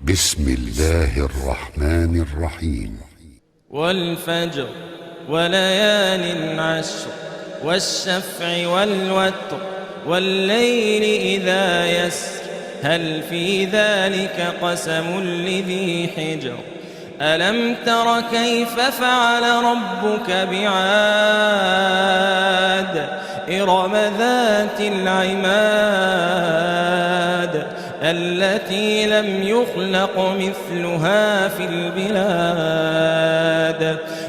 بسم الله الرحمن الرحيم. والفجر وليال عشر والشفع والوتر والليل إذا يسر هل في ذلك قسم لذي حجر ألم تر كيف فعل ربك بعاد إرم ذات العماد التي لم يخلق مثلها في البلاد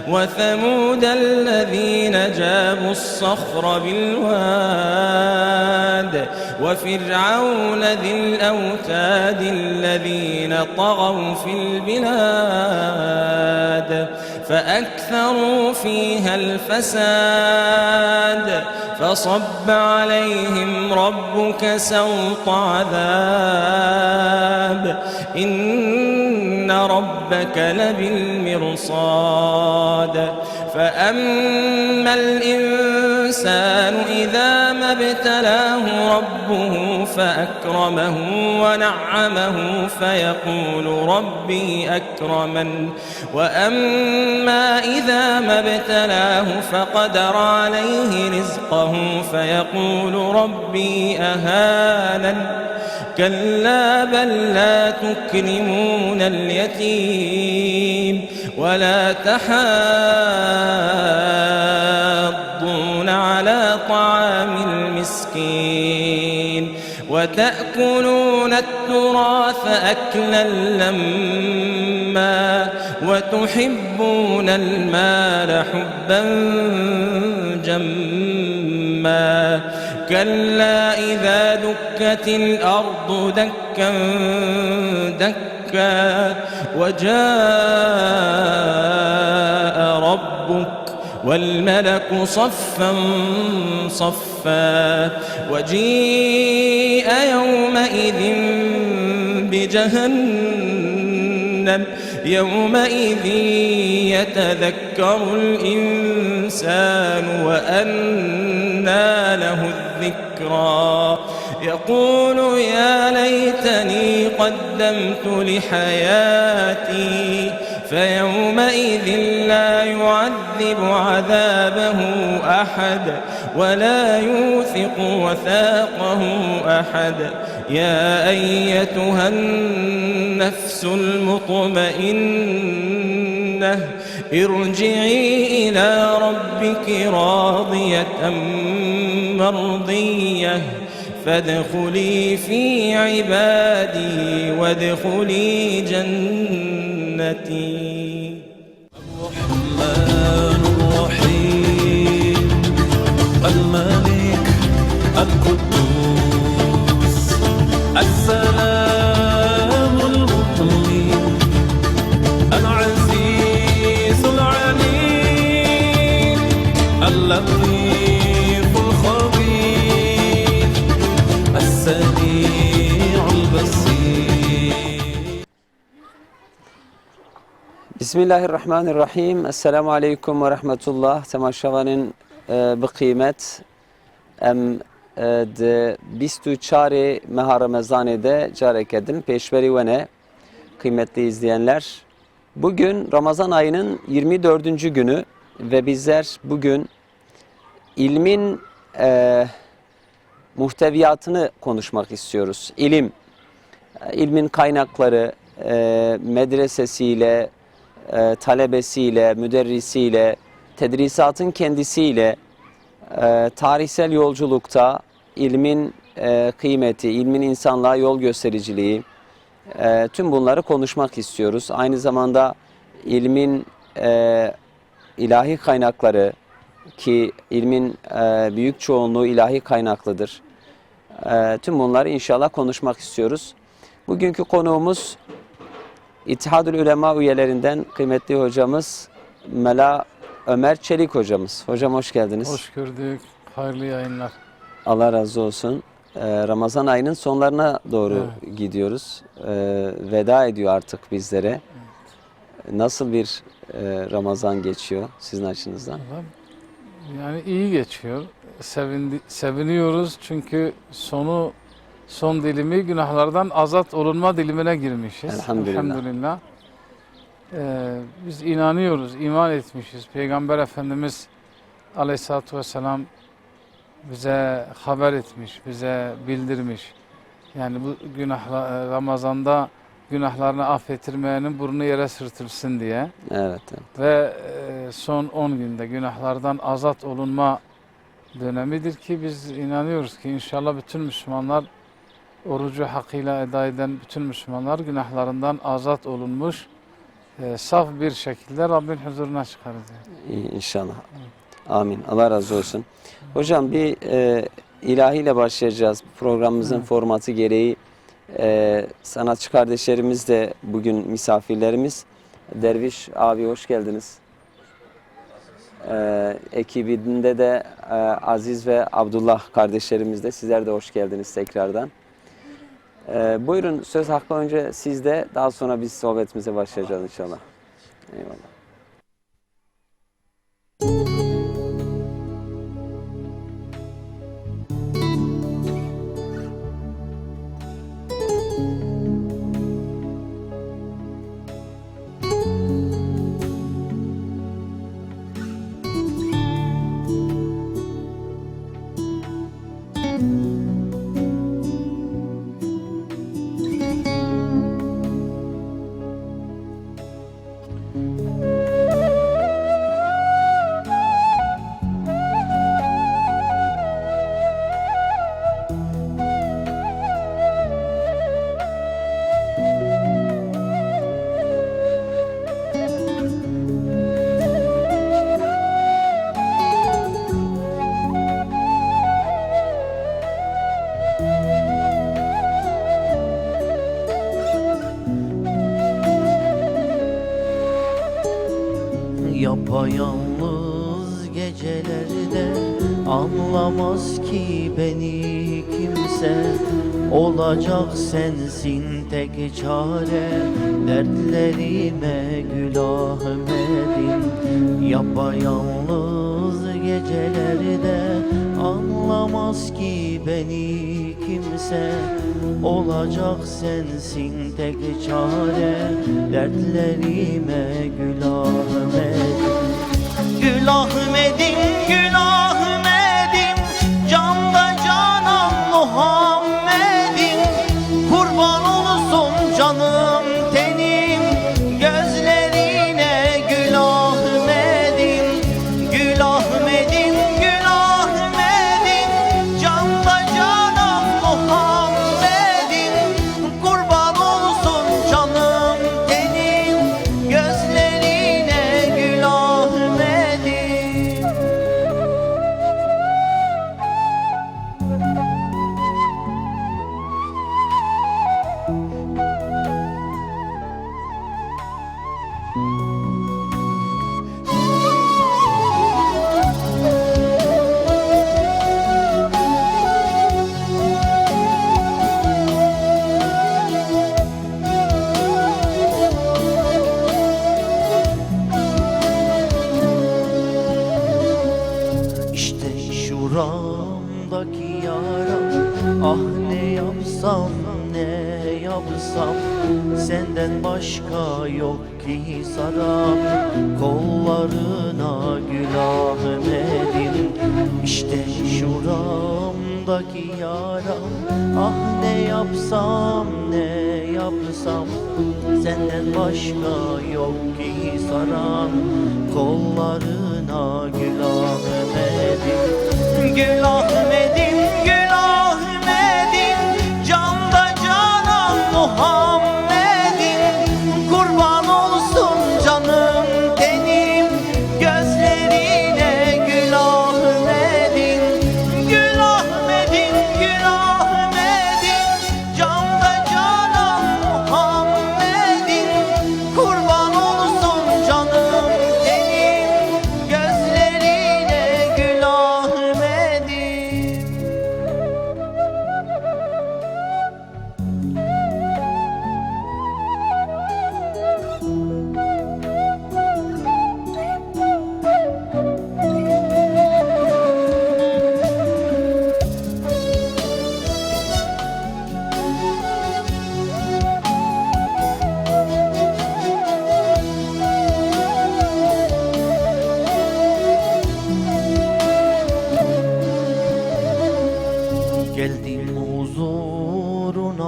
وثمود الذين جابوا الصخر بالواد وفرعون ذي الأوتاد الذين طغوا في البلاد فأكثروا فيها الفساد فصب عليهم ربك سوط عذاب إن ربك لبالمرصاد فأما الإنسان إذا ما ابتلاه ربه فأكرمه ونعمه فيقول ربي أكرمن وأما إذا ما ابتلاه فقدر عليه رزقه فيقول ربي أهانن كلا بل لا تكرمون اليتيم ولا تحاضون على طعام المسكين وتأكلون التراث أكلا لما وتحبون المال حبا جما كلا إذا دكت الأرض دكا دكا وجاء ربك والملك صفا صفا وجيء يومئذ بجهنم يومئذ يتذكر الإنسان وأنى له الذكرى يقول يا ليتني قدمت لحياتي فيومئذ لا يعذب عذابه أحد ولا يوثق وثاقه أحد يا أيتها النفس المطمئنة ارجعي إلى ربك راضية مرضية فادخلي في عبادي وادخلي جنتي. الرحمن الرحيم الملك القدوس السلام المؤمن العزيز العليم اللطيف الخبير السميع البصير. Bismillahirrahmanirrahim. Esselamu aleyküm ve rahmetullah. Temaşavanın bıkıymet de bistu çare meha Ramazan'da carek edin. Peşveri ve ne? Kıymetli izleyenler. Bugün Ramazan ayının 24. günü ve bizler bugün ilmin muhteviyatını konuşmak istiyoruz. İlmin kaynakları, medresesiyle, talebesiyle, müderrisiyle, tedrisatın kendisiyle, tarihsel yolculukta ilmin kıymeti, ilmin insanlığa yol göstericiliği, tüm bunları konuşmak istiyoruz. Aynı zamanda ilmin ilahi kaynakları ki ilmin büyük çoğunluğu ilahi kaynaklıdır. Tüm bunları inşallah konuşmak istiyoruz. Bugünkü konuğumuz İttihadül Ulema üyelerinden kıymetli hocamız Mela Ömer Çelik hocamız. Hocam hoş geldiniz. Hoş gördük. Hayırlı yayınlar. Allah razı olsun. Ramazan ayının sonlarına doğru gidiyoruz. Veda ediyor artık bizlere. Evet. Nasıl bir Ramazan geçiyor sizin açınızdan? Yani iyi geçiyor. Seviniyoruz çünkü son dilimi günahlardan azat olunma dilimine girmişiz. Elhamdülillah. Elhamdülillah. Biz inanıyoruz, iman etmişiz. Peygamber Efendimiz Aleyhisselatü Vesselam bize haber etmiş, bize bildirmiş. Yani bu Ramazan'da günahlarını affettirmeyenin burnu yere sürtülsün diye. Evet, evet. Ve son 10 günde günahlardan azat olunma dönemidir ki biz inanıyoruz ki inşallah bütün Müslümanlar, orucu hakkıyla eda eden bütün Müslümanlar günahlarından azat olunmuş, saf bir şekilde Rabbin huzuruna çıkarız. İnşallah. Amin. Allah razı olsun. Hocam bir ilahiyle başlayacağız. Programımızın formatı gereği sanatçı kardeşlerimiz de bugün misafirlerimiz. Derviş abi hoş geldiniz. Ekibinde de Aziz ve Abdullah kardeşlerimiz de, sizler de hoş geldiniz tekrardan. Buyurun, söz hakkı önce sizde, daha sonra biz sohbetimize başlayacağız inşallah. Eyvallah. Yapayalnız gecelerde anlamaz ki beni kimse. Olacak sensin tek çare, dertlerime Gül Ahmet'im. Yapayalnız gecelerde anlamaz ki beni kimse. Olacak sensin tek çare, dertlerime Gül Ahmet'im. Gül Ahmet'im, Gül Ahmet'im, canda canan Muhammed'im. Kurban olsun canım tenim, gözlerine Gül Ahmet'im. Gül Ahmet'im, Gül Ahmet'im, canda canan Muhammed'im. Kurban olsun canım tenim, gözlerine Gül Ahmet'im. İşte şuramdaki yara, ah ne yapsam ne yapsam, senden başka yok ki saram kollarına Gül Ahmet'im. İşte şuramdaki yara, ah ne yapsam ne yapsam, senden başka yok ki saram kollarına Gül Ahmet'im. Gül Ahmet'im, Gül Ahmet'im, canda canan Muhammed'im. Kurban olsun canım tenim, gözlerine Gül Ahmet'im. Gül Ahmet'im, Gül Ahmet'im, canda canan Muhammed'im. Kurban olsun canım tenim, gözlerine Gül Ahmet'im.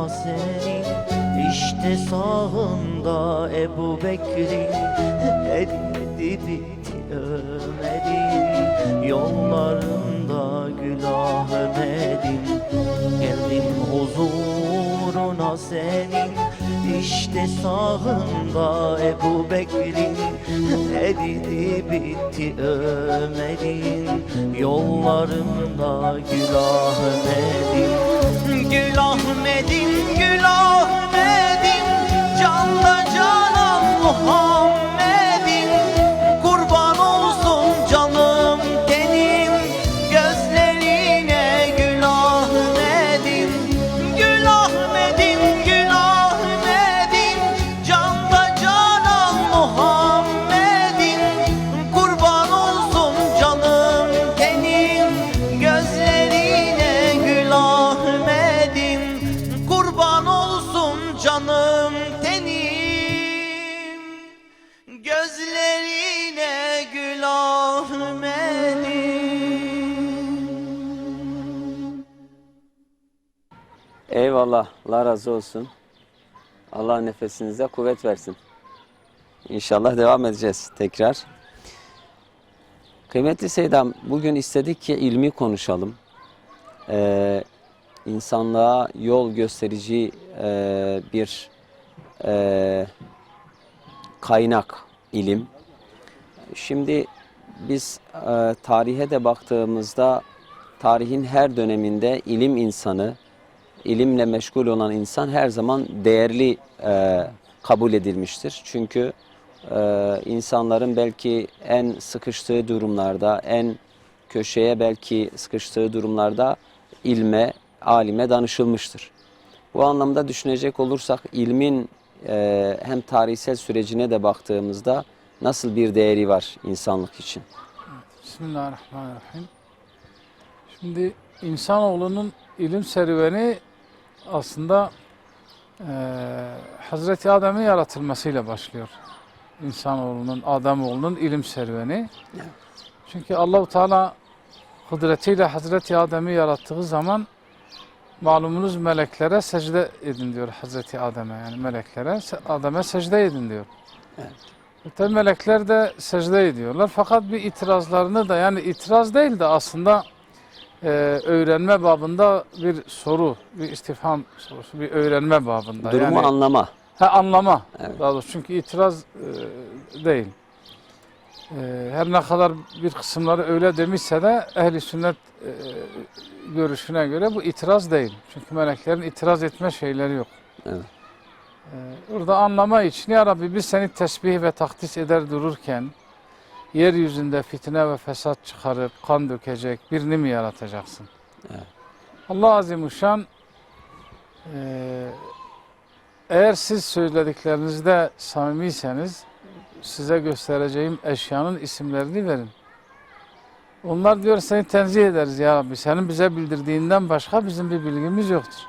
senin, işte sağında Ebu Bekir'in, eridi bitti Ömer'in, yollarında Gül Ahmet'in. Geldim huzuruna senin, işte sağında Ebu Bekir'in, eridi bitti Ömer'in, yollarında Gül Ahmet'in. Gül Ahmet'in, Gül Ahmet'in, canda canan Muhammed'in, kurban olsun canım tenim, gözlerine Gül Ahmet'in. Gül Ahmet'in, Gül Ahmet'in, canda canan Muhammed'in, kurban olsun canım tenim, gözlerine Gül Ahmet'in, kurban olsun canım tenim, gözlerine Gül Ahmet'in. Eyvallah, Allah razı olsun. Allah nefesinize kuvvet versin. İnşallah devam edeceğiz tekrar. Kıymetli Seydam, bugün istedik ki ilmi konuşalım. İnsanlığa yol gösterici bir kaynak ilim. Şimdi biz tarihe de baktığımızda tarihin her döneminde ilim insanı, ilimle meşgul olan insan her zaman değerli kabul edilmiştir. Çünkü insanların belki en sıkıştığı durumlarda, en köşeye belki sıkıştığı durumlarda ilme, alime danışılmıştır. Bu anlamda düşünecek olursak ilmin hem tarihsel sürecine de baktığımızda nasıl bir değeri var insanlık için? Bismillahirrahmanirrahim. Şimdi insanoğlunun ilim serüveni aslında Hazreti Adem'in yaratılmasıyla başlıyor. İnsanoğlunun, Ademoğlunun ilim serüveni. Çünkü Allah-u Teala kudretiyle Hazreti Adem'i yarattığı zaman malumunuz meleklere secde edin diyor Hazreti Adem'e. Yani meleklere, Adem'e secde edin diyor. Evet. Tabi melekler de secde ediyorlar. Fakat bir itirazlarını da, yani itiraz değil de aslında öğrenme babında bir soru, bir istifham sorusu, bir öğrenme babında. Durumu yani, anlama. Anlama. Evet. Daha doğrusu çünkü itiraz değil. Her ne kadar bir kısımları öyle demişse de ehli sünnet görüşüne göre bu itiraz değil. Çünkü meleklerin itiraz etme şeyleri yok. Evet. Orada anlama için ya Rabbi biz seni tesbih ve takdis eder dururken yeryüzünde fitne ve fesat çıkarıp kan dökecek birini mi yaratacaksın? Evet. Allah Azimuşşan eğer siz söylediklerinizde samimiyseniz size göstereceğim eşyanın isimlerini verin. Onlar diyor seni tenzih ederiz ya Rabbi. Senin bize bildirdiğinden başka bizim bir bilgimiz yoktur.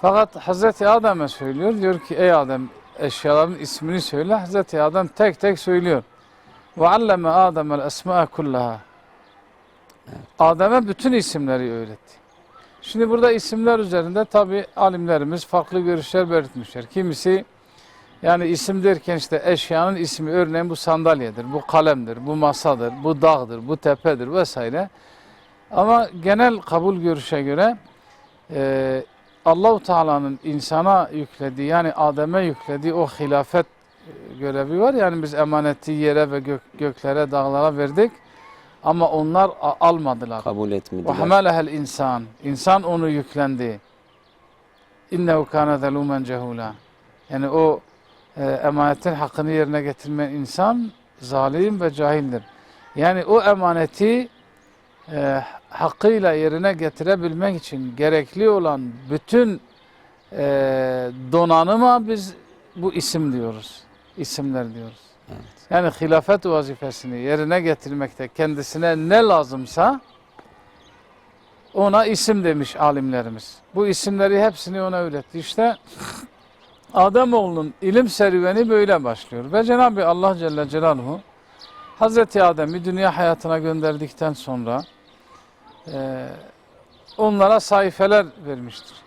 Fakat Hazreti Adem'e söylüyor. Diyor ki ey Adem eşyaların ismini söyle. Hazreti Adem tek tek söylüyor. وَعَلَّمَ آدَمَ الْاَسْمَاءَ كُلَّهَا Adem'e bütün isimleri öğretti. Şimdi burada isimler üzerinde tabi alimlerimiz farklı görüşler belirtmişler. Kimisi yani isim derken işte eşyanın ismi, örneğin bu sandalyedir, bu kalemdir, bu masadır, bu dağdır, bu tepedir vesaire. Ama genel kabul görüşe göre Allah-u Teala'nın insana yüklediği, yani Adem'e yüklediği o hilafet görevi var. Yani biz emaneti yere ve göklere, dağlara verdik. Ama onlar almadılar. Kabul etmediler. وَحَمَلَهَا insan. İnsan onu yüklendi. اِنَّهُ كَانَ ذَلُومًا جَهُولًا Yani o emanetin hakkını yerine getirmeyen insan zalim ve cahildir. Yani o emaneti hakkıyla yerine getirebilmek için gerekli olan bütün donanıma biz bu isim diyoruz. İsimler diyoruz. Evet. Yani hilafet vazifesini yerine getirmekte kendisine ne lazımsa ona isim demiş alimlerimiz. Bu isimleri hepsini ona öğretti. İşte Ademoğlunun ilim serüveni böyle başlıyor. Ve Cenab-ı Allah Celle Celaluhu Hazreti Adem'i dünya hayatına gönderdikten sonra onlara sayfeler vermiştir.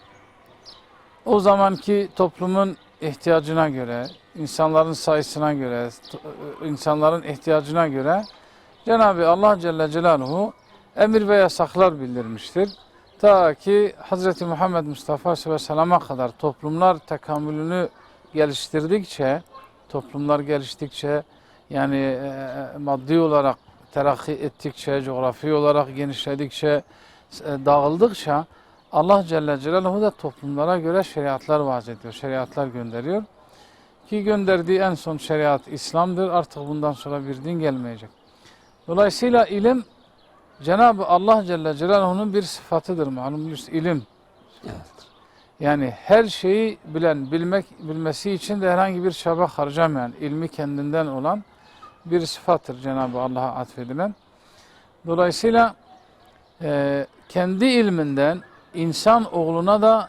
o zamanki toplumun ihtiyacına göre, insanların sayısına göre, insanların ihtiyacına göre Cenab-ı Allah Celle Celaluhu emir ve yasaklar bildirmiştir. Ta ki Hz. Muhammed Mustafa Aleyhisselam'a kadar toplumlar tekamülünü geliştirdikçe, toplumlar geliştikçe, yani maddi olarak terakki ettikçe, coğrafi olarak genişledikçe, dağıldıkça Allah Celle Celaluhu da toplumlara göre şeriatlar vaaz ediyor, şeriatlar gönderiyor. Ki gönderdiği en son şeriat İslam'dır. Artık bundan sonra bir din gelmeyecek. Dolayısıyla ilim Cenab-ı Allah Celle Celaluhu'nun bir sıfatıdır. Malumunuz ilim. Evet. Yani her şeyi bilen, bilmesi için de herhangi bir çaba harcamayan, ilmi kendinden olan bir sıfattır Cenab-ı Allah'a atfedilen. Dolayısıyla kendi ilminden insan oğluna da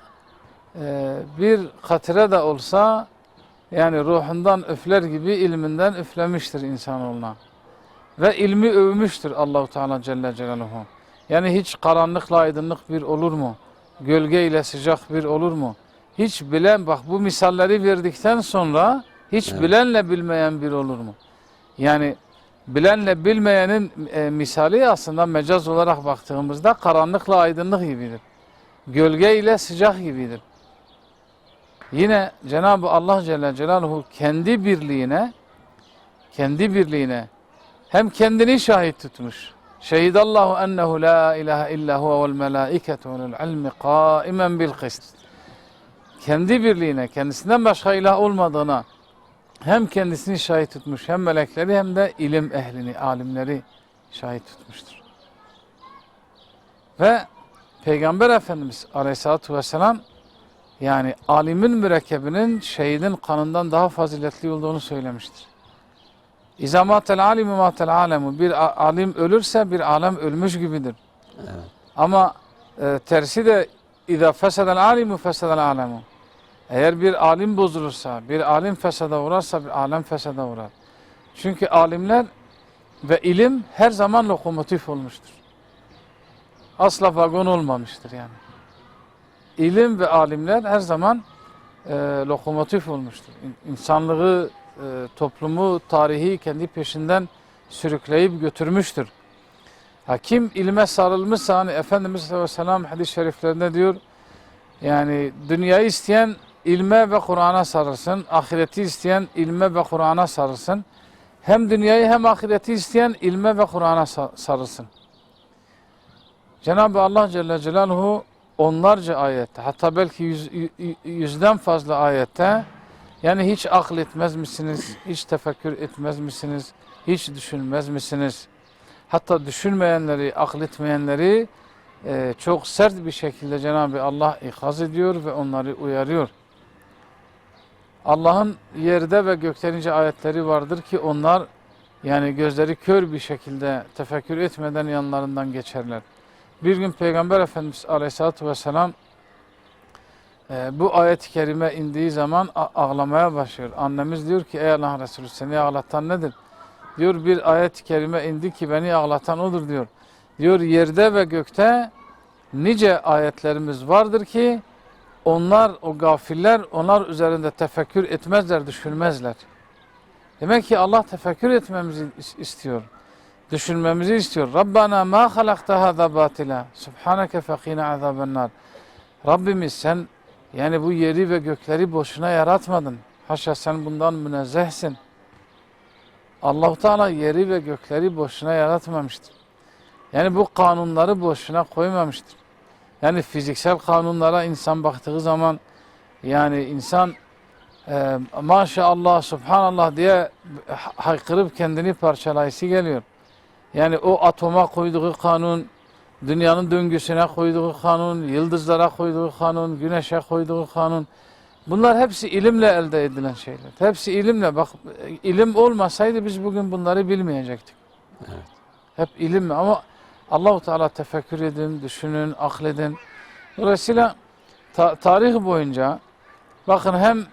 bir katire de olsa, yani ruhundan üfler gibi ilminden üflemiştir insanoğluna. Ve ilmi övmüştür Allahu Teala Celle Celaluhu. Yani hiç karanlıkla aydınlık bir olur mu? Gölge ile sıcak bir olur mu? Hiç bilen, bak bu misalleri verdikten sonra hiç bilenle bilmeyen bir olur mu? Yani bilenle bilmeyenin misali aslında mecaz olarak baktığımızda karanlıkla aydınlık gibidir. Gölge ile sıcak gibidir. Yine Cenab-ı Allah Celle Celaluhu kendi birliğine hem kendini şahit tutmuş. Şehidallahu ennehu la ilahe illa huve vel melâiketu vel ilmi kâimen bil kıst. Kendi birliğine, kendisinden başka ilah olmadığına hem kendisini şahit tutmuş, hem melekleri hem de ilim ehlini, alimleri şahit tutmuştur. Ve Peygamber Efendimiz Aleyhisselatü Vesselam, yani alimin mürekkebinin şehidin kanından daha faziletli olduğunu söylemiştir. İzâ mâtel alimu mâtel alemu. Bir alim ölürse bir alem ölmüş gibidir. Evet. Ama tersi de İzâ fesedel alimu fesedel alemu. Eğer bir alim bozulursa, bir alim fesada uğrarsa bir alem fesada uğrar. Çünkü alimler ve ilim her zaman lokomotif olmuştur. Asla vagon olmamıştır yani. İlim ve alimler her zaman lokomotif olmuştur. İnsanlığı, toplumu, tarihi kendi peşinden sürükleyip götürmüştür. Kim ilme sarılmışsa, hani Efendimiz sallallahu aleyhi ve sellem hadis-i şeriflerinde diyor, yani dünyayı isteyen ilme ve Kur'an'a sarılsın, ahireti isteyen ilme ve Kur'an'a sarılsın. Hem dünyayı hem ahireti isteyen ilme ve Kur'an'a sarılsın. Cenab-ı Allah Celle Celaluhu onlarca ayette, hatta belki yüzden fazla ayette, yani hiç akıl etmez misiniz, hiç tefekkür etmez misiniz, hiç düşünmez misiniz? Hatta düşünmeyenleri, akıl etmeyenleri çok sert bir şekilde Cenab-ı Allah ikaz ediyor ve onları uyarıyor. Allah'ın yerde ve gökte nice ayetleri vardır ki onlar, yani gözleri kör bir şekilde tefekkür etmeden yanlarından geçerler. Bir gün Peygamber Efendimiz Aleyhisselatü Vesselam bu ayet-i kerime indiği zaman ağlamaya başlıyor. Annemiz diyor ki, ey Allah Resulü, seni ağlatan nedir? Diyor, bir ayet-i kerime indi ki beni ağlatan odur diyor. Diyor, yerde ve gökte nice ayetlerimiz vardır ki onlar, o gafiller, onlar üzerinde tefekkür etmezler, düşünmezler. Demek ki Allah tefekkür etmemizi istiyor. Düşünmemizi istiyor. Rabbana ma halakta hâzâ bâtila. Subhaneke fekîne azâbennar. Rabbimiz, sen yani bu yeri ve gökleri boşuna yaratmadın. Haşa, sen bundan münezzehsin. Allah-u Teala yeri ve gökleri boşuna yaratmamıştır. Yani bu kanunları boşuna koymamıştır. Yani fiziksel kanunlara insan baktığı zaman, yani insan maşallah, subhanallah diye haykırıp kendini parçalayısı geliyor. Yani o atoma koyduğu kanun, dünyanın döngüsüne koyduğu kanun, yıldızlara koyduğu kanun, güneşe koyduğu kanun, bunlar hepsi ilimle elde edilen şeyler. Hepsi ilimle. Bak, ilim olmasaydı biz bugün bunları bilmeyecektik. Evet. Hep ilimle. Ama Allah-u Teala tefekkür edin, düşünün, akledin. Dolayısıyla tarih boyunca bakın hem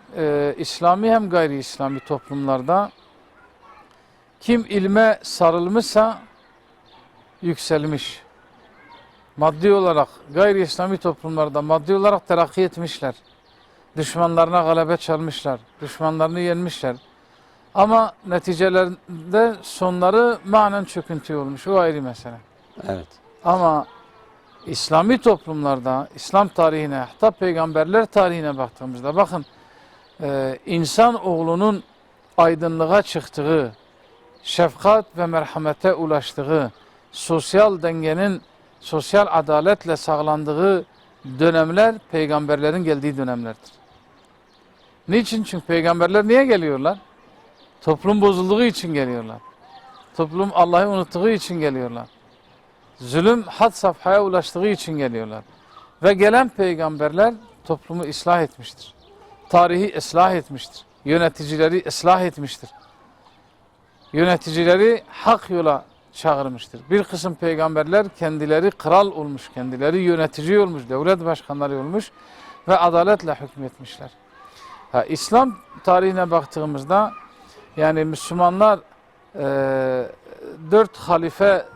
İslami hem gayri İslami toplumlarda kim ilme sarılmışsa yükselmiş. Maddi olarak gayri İslami toplumlarda maddi olarak terakki etmişler. Düşmanlarına galebe çalmışlar. Düşmanlarını yenmişler. Ama neticelerinde sonları manen çöküntü olmuş. O ayrı mesele. Evet. Ama İslami toplumlarda, İslam tarihine, hatta peygamberler tarihine baktığımızda bakın insan oğlunun aydınlığa çıktığı, şefkat ve merhamete ulaştığı, sosyal dengenin, sosyal adaletle sağlandığı dönemler peygamberlerin geldiği dönemlerdir. Niçin? Çünkü peygamberler niye geliyorlar? Toplum bozulduğu için geliyorlar. Toplum Allah'ı unuttuğu için geliyorlar. Zulüm had safhaya ulaştığı için geliyorlar. Ve gelen peygamberler toplumu ıslah etmiştir. Tarihi ıslah etmiştir. Yöneticileri ıslah etmiştir. Yöneticileri hak yola çağırmıştır. Bir kısım peygamberler kendileri kral olmuş, kendileri yönetici olmuş, devlet başkanları olmuş ve adaletle hükmetmişler. İslam tarihine baktığımızda yani Müslümanlar 4 halife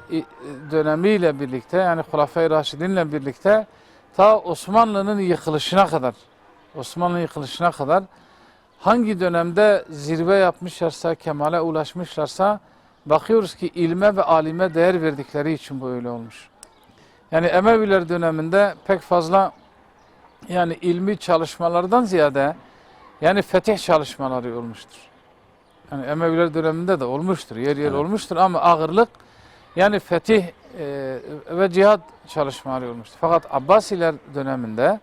dönemiyle birlikte yani Hulafai Raşidin'le birlikte ta Osmanlı'nın yıkılışına kadar hangi dönemde zirve yapmışlarsa, kemale ulaşmışlarsa bakıyoruz ki ilme ve alime değer verdikleri için bu öyle olmuş. Yani Emeviler döneminde pek fazla yani ilmi çalışmalardan ziyade yani fetih çalışmaları olmuştur. Yani Emeviler döneminde de olmuştur, yer yer olmuştur ama ağırlık yani fetih ve cihad çalışmaları olmuştur. Fakat Abbasiler döneminde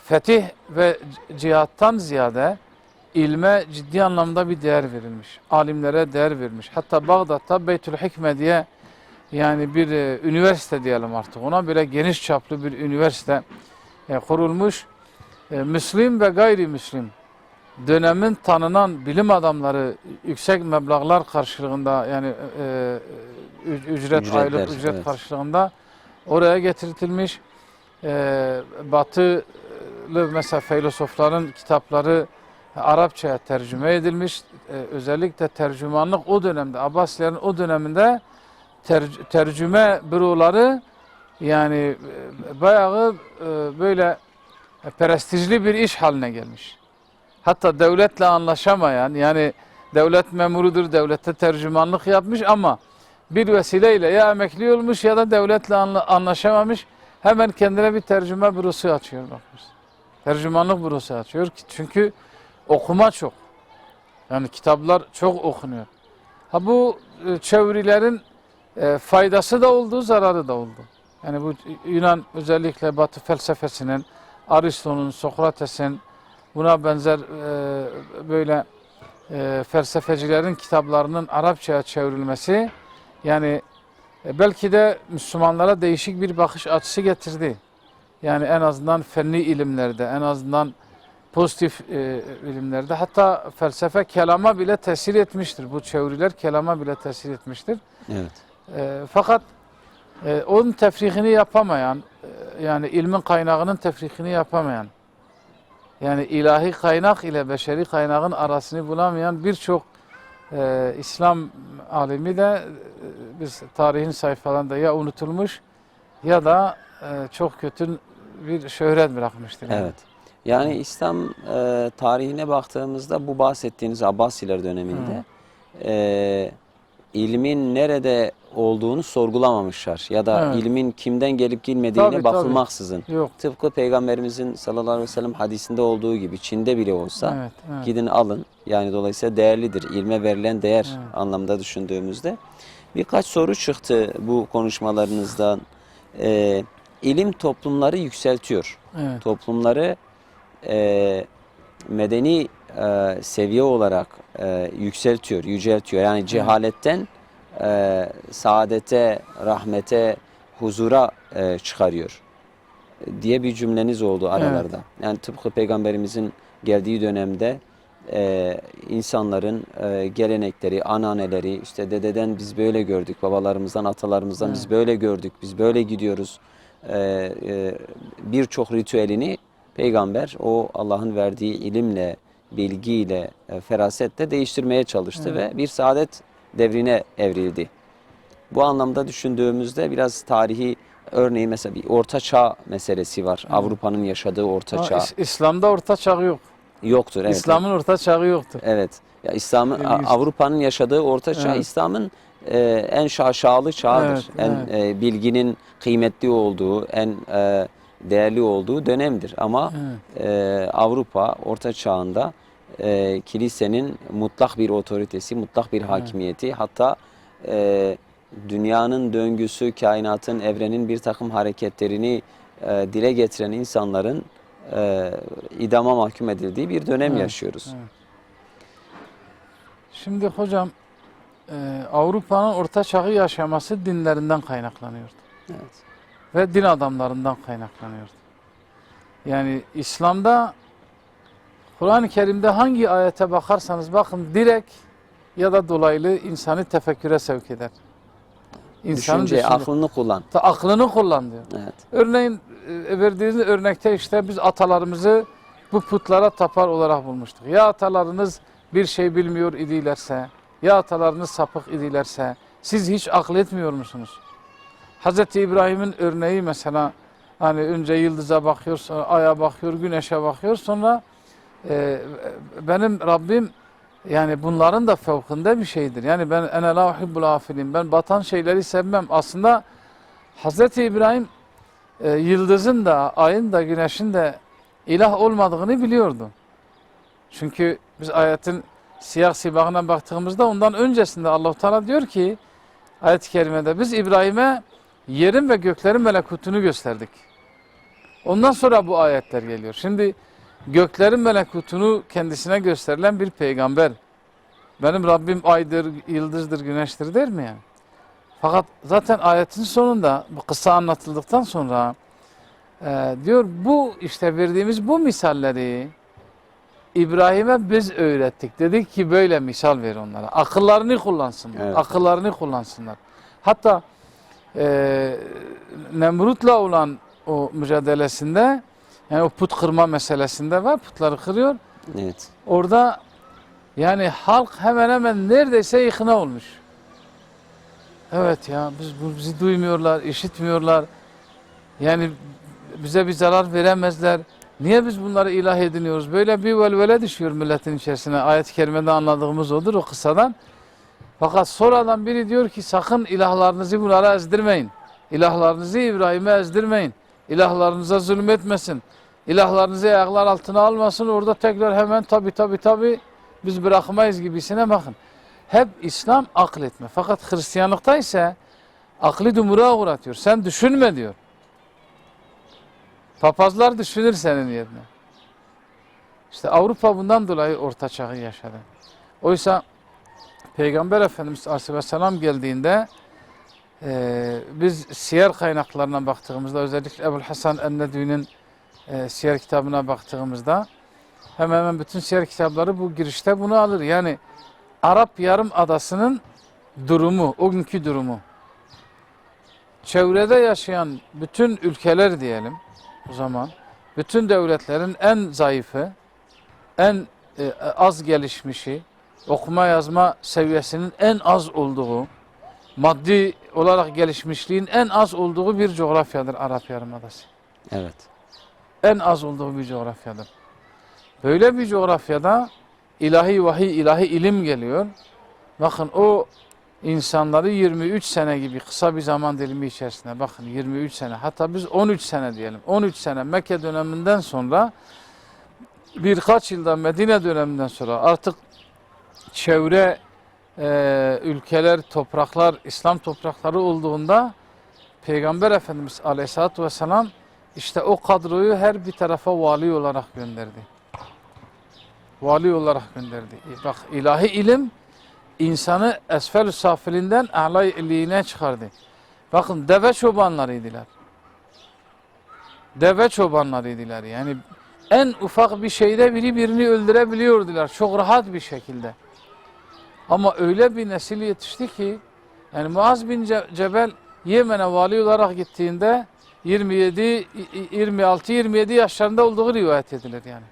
fetih ve cihattan ziyade ilme ciddi anlamda bir değer verilmiş. Alimlere değer verilmiş. Hatta Bağdat'ta Beytül Hikme diye yani bir üniversite diyelim artık ona böyle geniş çaplı bir üniversite kurulmuş. Müslim ve gayrimüslim dönemin tanınan bilim adamları yüksek meblağlar karşılığında yani aylık ücret karşılığında oraya getirtilmiş. Batılı mesela filozofların kitapları Arapçaya tercüme edilmiş. Özellikle tercümanlık o dönemde Abbasilerin o döneminde tercüme büroları yani bayağı böyle prestijli bir iş haline gelmiş. Hatta devletle anlaşamayan yani devlet memurudur, devlette tercümanlık yapmış ama bir vesileyle ya emekli olmuş ya da devletle anlaşamamış. Hemen kendine bir tercüme bürosu açıyor bakmış. Tercümanlık bürosu açıyor çünkü okuma çok. Yani kitaplar çok okunuyor. Bu çevirilerin faydası da oldu, zararı da oldu. Yani bu Yunan özellikle Batı felsefesinin, Aristo'nun, Sokrates'in buna benzer böyle felsefecilerin kitaplarının Arapçaya çevrilmesi yani belki de Müslümanlara değişik bir bakış açısı getirdi. Yani en azından fenni ilimlerde, en azından pozitif ilimlerde hatta felsefe kelama bile tesir etmiştir. Bu çeviriler kelama bile tesir etmiştir. Evet. Fakat onun tefrikini yapamayan, yani ilmin kaynağının tefrikini yapamayan, yani ilahi kaynak ile beşeri kaynağın arasını bulamayan birçok İslam alimi de biz tarihin sayfalarında ya unutulmuş ya da çok kötü bir şöhret bırakmıştır. Yani. Evet. Yani İslam tarihine baktığımızda bu bahsettiğiniz Abbasiler döneminde ilmin nerede olduğunu sorgulamamışlar ya da ilmin kimden gelip gelmediğine bakılmaksızın. Yok. Tıpkı Peygamberimizin sallallahu aleyhi ve sellem hadisinde olduğu gibi Çin'de bile olsa gidin alın. Yani dolayısıyla değerlidir. İlme verilen değer anlamda düşündüğümüzde. Birkaç soru çıktı bu konuşmalarınızdan. İlim toplumları yükseltiyor. Evet. Toplumları medeni seviye olarak yükseltiyor, yüceltiyor. Yani cehaletten saadete, rahmete, huzura çıkarıyor diye bir cümleniz oldu aralarda. Evet. Yani tıpkı Peygamberimizin geldiği dönemde insanların gelenekleri, ananeleri, işte dededen biz böyle gördük, babalarımızdan, atalarımızdan biz böyle gördük, biz böyle gidiyoruz. Birçok ritüelini Peygamber o Allah'ın verdiği ilimle, bilgiyle, ferasetle değiştirmeye çalıştı ve bir saadet devrine evrildi. Bu anlamda düşündüğümüzde biraz tarihi Örneğin mesela bir orta çağ meselesi var. Avrupa'nın yaşadığı orta çağ. İslam'da orta çağ yok. Yoktur. Evet. İslam'ın orta çağı yoktur. Evet. Ya İslam'ın İlginç. Avrupa'nın yaşadığı orta çağ Evet. İslam'ın en şaşalı çağıdır. Evet, Bilginin kıymetli olduğu, en değerli olduğu dönemdir. Ama Avrupa orta çağında kilisenin mutlak bir otoritesi, mutlak bir hakimiyeti, hatta dünyanın döngüsü, kainatın, evrenin bir takım hareketlerini dile getiren insanların idama mahkum edildiği bir dönem yaşıyoruz. Evet. Şimdi hocam Avrupa'nın orta çağı yaşaması dinlerinden kaynaklanıyordu. Evet. Ve din adamlarından kaynaklanıyordu. Yani İslam'da, Kur'an-ı Kerim'de hangi ayete bakarsanız bakın direkt ya da dolaylı insanı tefekküre sevk eder. Düşünce, aklını kullan. Aklını kullan diyor. Evet. Örneğin verdiğiniz örnekte işte biz atalarımızı bu putlara tapar olarak bulmuştuk. Ya atalarınız bir şey bilmiyor idilerse, ya atalarınız sapık idilerse siz hiç akıl etmiyor musunuz? Hz. İbrahim'in örneği mesela, hani önce yıldıza bakıyor, sonra aya bakıyor, güneşe bakıyor, sonra benim Rabbim yani bunların da fevkinde bir şeydir. Yani ben ene la uhibbul afilin, ben batan şeyleri sevmem. Aslında Hz. İbrahim yıldızın da, ayın da, güneşin de ilah olmadığını biliyordu. Çünkü biz ayetin siyah sibahına baktığımızda ondan öncesinde Allah-u Teala diyor ki ayet-i kerimede biz İbrahim'e yerin ve göklerin melekutunu gösterdik. Ondan sonra bu ayetler geliyor. Şimdi göklerin melekutunu kendisine gösterilen bir peygamber benim Rabbim aydır, yıldızdır, güneştir der mi yani? Fakat zaten ayetin sonunda bu kısa anlatıldıktan sonra diyor bu işte verdiğimiz bu misalleri İbrahim'e biz öğrettik. Dedik ki böyle misal ver onlara. Akıllarını kullansınlar. Evet. Akıllarını kullansınlar. Hatta Nemrut'la olan o mücadelesinde, yani o put kırma meselesinde var. Putları kırıyor. Evet. Orada yani halk hemen hemen neredeyse ikna olmuş. Evet ya bizi duymuyorlar, işitmiyorlar. Yani bize bir zarar veremezler. Niye biz bunları ilah ediniyoruz? Böyle bir velvele düşüyor milletin içerisine. Ayet-i kerimede anladığımız odur o kıssadan. Fakat sonradan biri diyor ki sakın ilahlarınızı bunlara ezdirmeyin. İlahlarınızı İbrahim'e ezdirmeyin. İlahlarınıza zulmetmesin. İlahlarınızı ayaklar altına almasın. Orada tekrar hemen tabi biz bırakmayız gibisine bakın. Hep İslam akletme. Fakat Hristiyanlıkta ise aklı dumura uğratıyor. Sen düşünme diyor. Papazlar düşünür senin yerine. İşte Avrupa bundan dolayı orta çağı yaşadı. Oysa Peygamber Efendimiz Aleyhisselam geldiğinde biz siyer kaynaklarına baktığımızda, özellikle Ebu'l Hasan en-Nedvi'nin siyer kitabına baktığımızda hemen hemen bütün siyer kitapları bu girişte bunu alır. Yani Arap Yarımadası'nın durumu, o günkü durumu. Çevrede yaşayan bütün ülkeler diyelim o zaman, bütün devletlerin en zayıfı, en az gelişmişi, okuma yazma seviyesinin en az olduğu, maddi olarak gelişmişliğin en az olduğu bir coğrafyadır Arap Yarımadası. Evet. En az olduğu bir coğrafyadır. Böyle bir coğrafyada ilahi vahiy, ilahi ilim geliyor. Bakın o insanları 23 sene gibi kısa bir zaman dilimi içerisinde, bakın 23 sene, hatta biz 13 sene diyelim. 13 sene Mekke döneminden sonra, birkaç yılda Medine döneminden sonra artık çevre ülkeler, topraklar, İslam toprakları olduğunda Peygamber Efendimiz Aleyhisselatü Vesselam işte o kadroyu her bir tarafa vali olarak gönderdi. Vali olarak gönderdi. Bak ilahi ilim insanı esfel-ü safilinden a'la-i illiğine çıkardı. Bakın deve çobanlarıydılar. Deve çobanlarıydılar. Yani en ufak bir şeyde biri birini öldürebiliyordular. Çok rahat bir şekilde. Ama öyle bir nesil yetişti ki, yani Muaz bin Cebel Yemen'e vali olarak gittiğinde 26-27 yaşlarında olduğu rivayet edilir yani.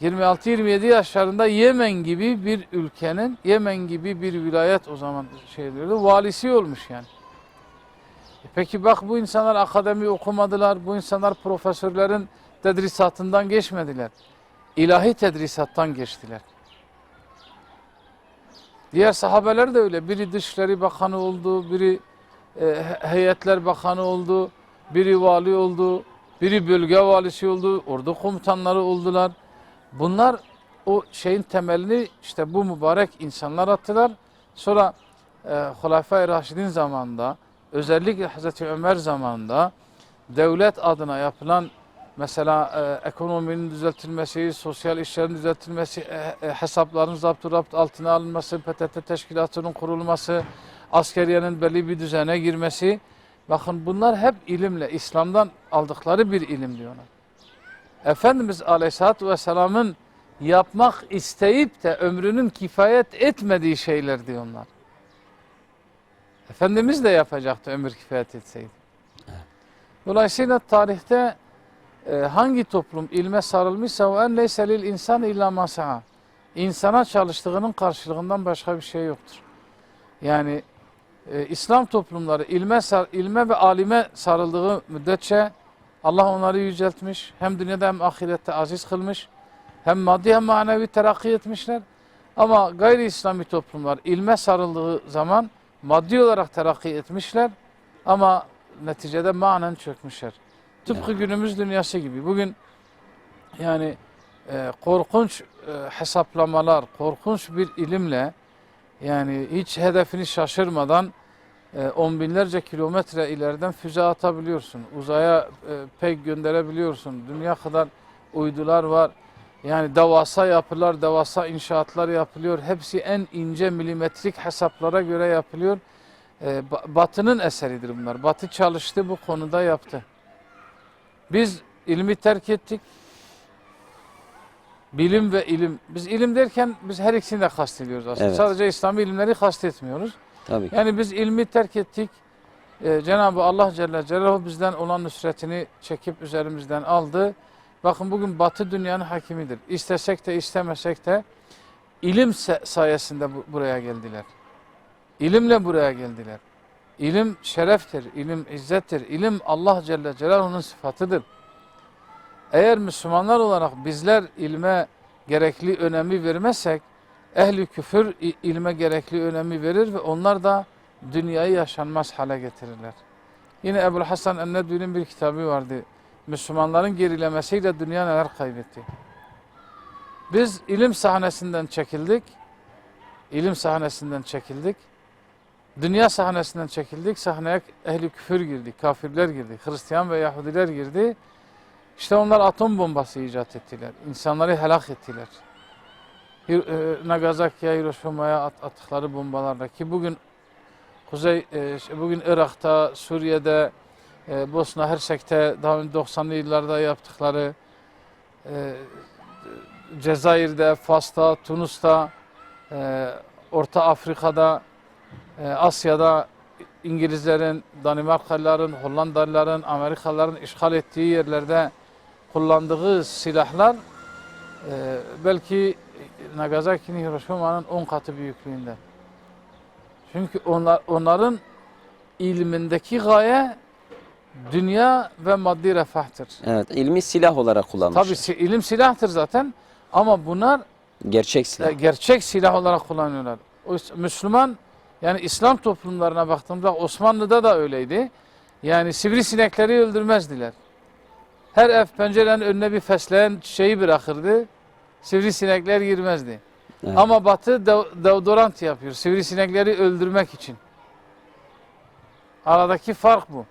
26-27 yaşlarında Yemen gibi bir ülkenin, Yemen gibi bir vilayet o zaman şey diyordu, valisi olmuş yani. Peki bak, bu insanlar akademi okumadılar, bu insanlar profesörlerin tedrisatından geçmediler. İlahi tedrisattan geçtiler. Diğer sahabeler de öyle. Biri Dışişleri Bakanı oldu, biri Heyetler Bakanı oldu, biri vali oldu, biri bölge valisi oldu, ordu komutanları oldular. Bunlar o şeyin temelini işte bu mübarek insanlar attılar. Sonra Hulefai Raşidin zamanında, özellikle Hazreti Ömer zamanında devlet adına yapılan mesela ekonominin düzeltilmesi, sosyal işlerin düzeltilmesi, hesapların zapturapt altına alınması, PTT teşkilatının kurulması, askeriyenin belli bir düzene girmesi. Bakın bunlar hep ilimle, İslam'dan aldıkları bir ilim diyorlar. Efendimiz Aleyhisselatü Vesselam'ın yapmak isteyip de ömrünün kifayet etmediği şeyler diyorlar. Efendimiz de yapacaktı ömür kifayet etseydi. Dolayısıyla tarihte hangi toplum ilme sarılmışsa o en leyse lil insan illa ma sa'a. İnsana çalıştığının karşılığından başka bir şey yoktur. Yani İslam toplumları ilme ve alime sarıldığı müddetçe Allah onları yüceltmiş. Hem dünyada hem ahirette aziz kılmış. Hem maddi hem manevi terakki etmişler. Ama gayri İslami toplumlar ilme sarıldığı zaman maddi olarak terakki etmişler. Ama neticede manen çökmüşler. Tıpkı günümüz dünyası gibi. Bugün yani korkunç hesaplamalar, korkunç bir ilimle yani hiç hedefini şaşırmadan on binlerce kilometre ileriden füze atabiliyorsun. Uzaya pek gönderebiliyorsun. Dünya kadar uydular var. Yani devasa yapılar, devasa inşaatlar yapılıyor. Hepsi en ince milimetrik hesaplara göre yapılıyor. Batı'nın eseridir bunlar. Batı çalıştı, bu konuda yaptı. Biz ilmi terk ettik. Bilim ve ilim. Biz ilim derken biz her ikisini de kastediyoruz aslında. Evet. Sadece İslami ilimleri kastetmiyoruz. Tabii ki. Yani biz ilmi terk ettik. Cenab-ı Allah Celle Celaluhu bizden olan nüsretini çekip üzerimizden aldı. Bakın bugün Batı dünyanın hakimidir. İstesek de istemesek de ilim sayesinde buraya geldiler. İlimle buraya geldiler. İlim şereftir, ilim izzettir, ilim Allah Celle Celaluhu'nun sıfatıdır. Eğer Müslümanlar olarak bizler ilme gerekli önemi vermezsek, ehli küfür ilme gerekli önemi verir ve onlar da dünyayı yaşanmaz hale getirirler. Yine Ebu'l Hasan en-Nedvi'nin bir kitabı vardı. Müslümanların gerilemesiyle dünya neler kaybetti. Biz ilim sahnesinden çekildik. İlim sahnesinden çekildik. Dünya sahnesinden çekildik. Sahneye ehli küfür girdi, kafirler girdi, Hristiyan ve Yahudiler girdi. İşte onlar atom bombası icat ettiler. İnsanları helak ettiler. Nagasaki'ye, Hiroşima'ya attıkları bombalarla ki bugün bugün Irak'ta, Suriye'de, Bosna Hersek'te daha 90'lı yıllarda yaptıkları, Cezayir'de, Fas'ta, Tunus'ta, Orta Afrika'da, Asya'da İngilizlerin, Danimarkalıların, Hollandalıların, Amerikalıların işgal ettiği yerlerde kullandığı silahlar belki Nagasaki'nin, Hiroşima'nın 10 katı büyüklüğünde. Çünkü onların ilmindeki gaye dünya ve maddi refahtır. Evet, ilmi silah olarak kullanmışlar. Tabii ilim silahtır zaten ama bunlar Gerçek silah. gerçek silah olarak kullanıyorlar. Müslüman, yani İslam toplumlarına baktığımda Osmanlı'da da öyleydi. Yani sivrisinekleri öldürmezdiler. Her ev pencerenin önüne bir fesleğen çiçeği bırakırdı. Sivrisinekler girmezdi. Evet. Ama Batı deodorant yapıyor sivrisinekleri öldürmek için. Aradaki fark bu.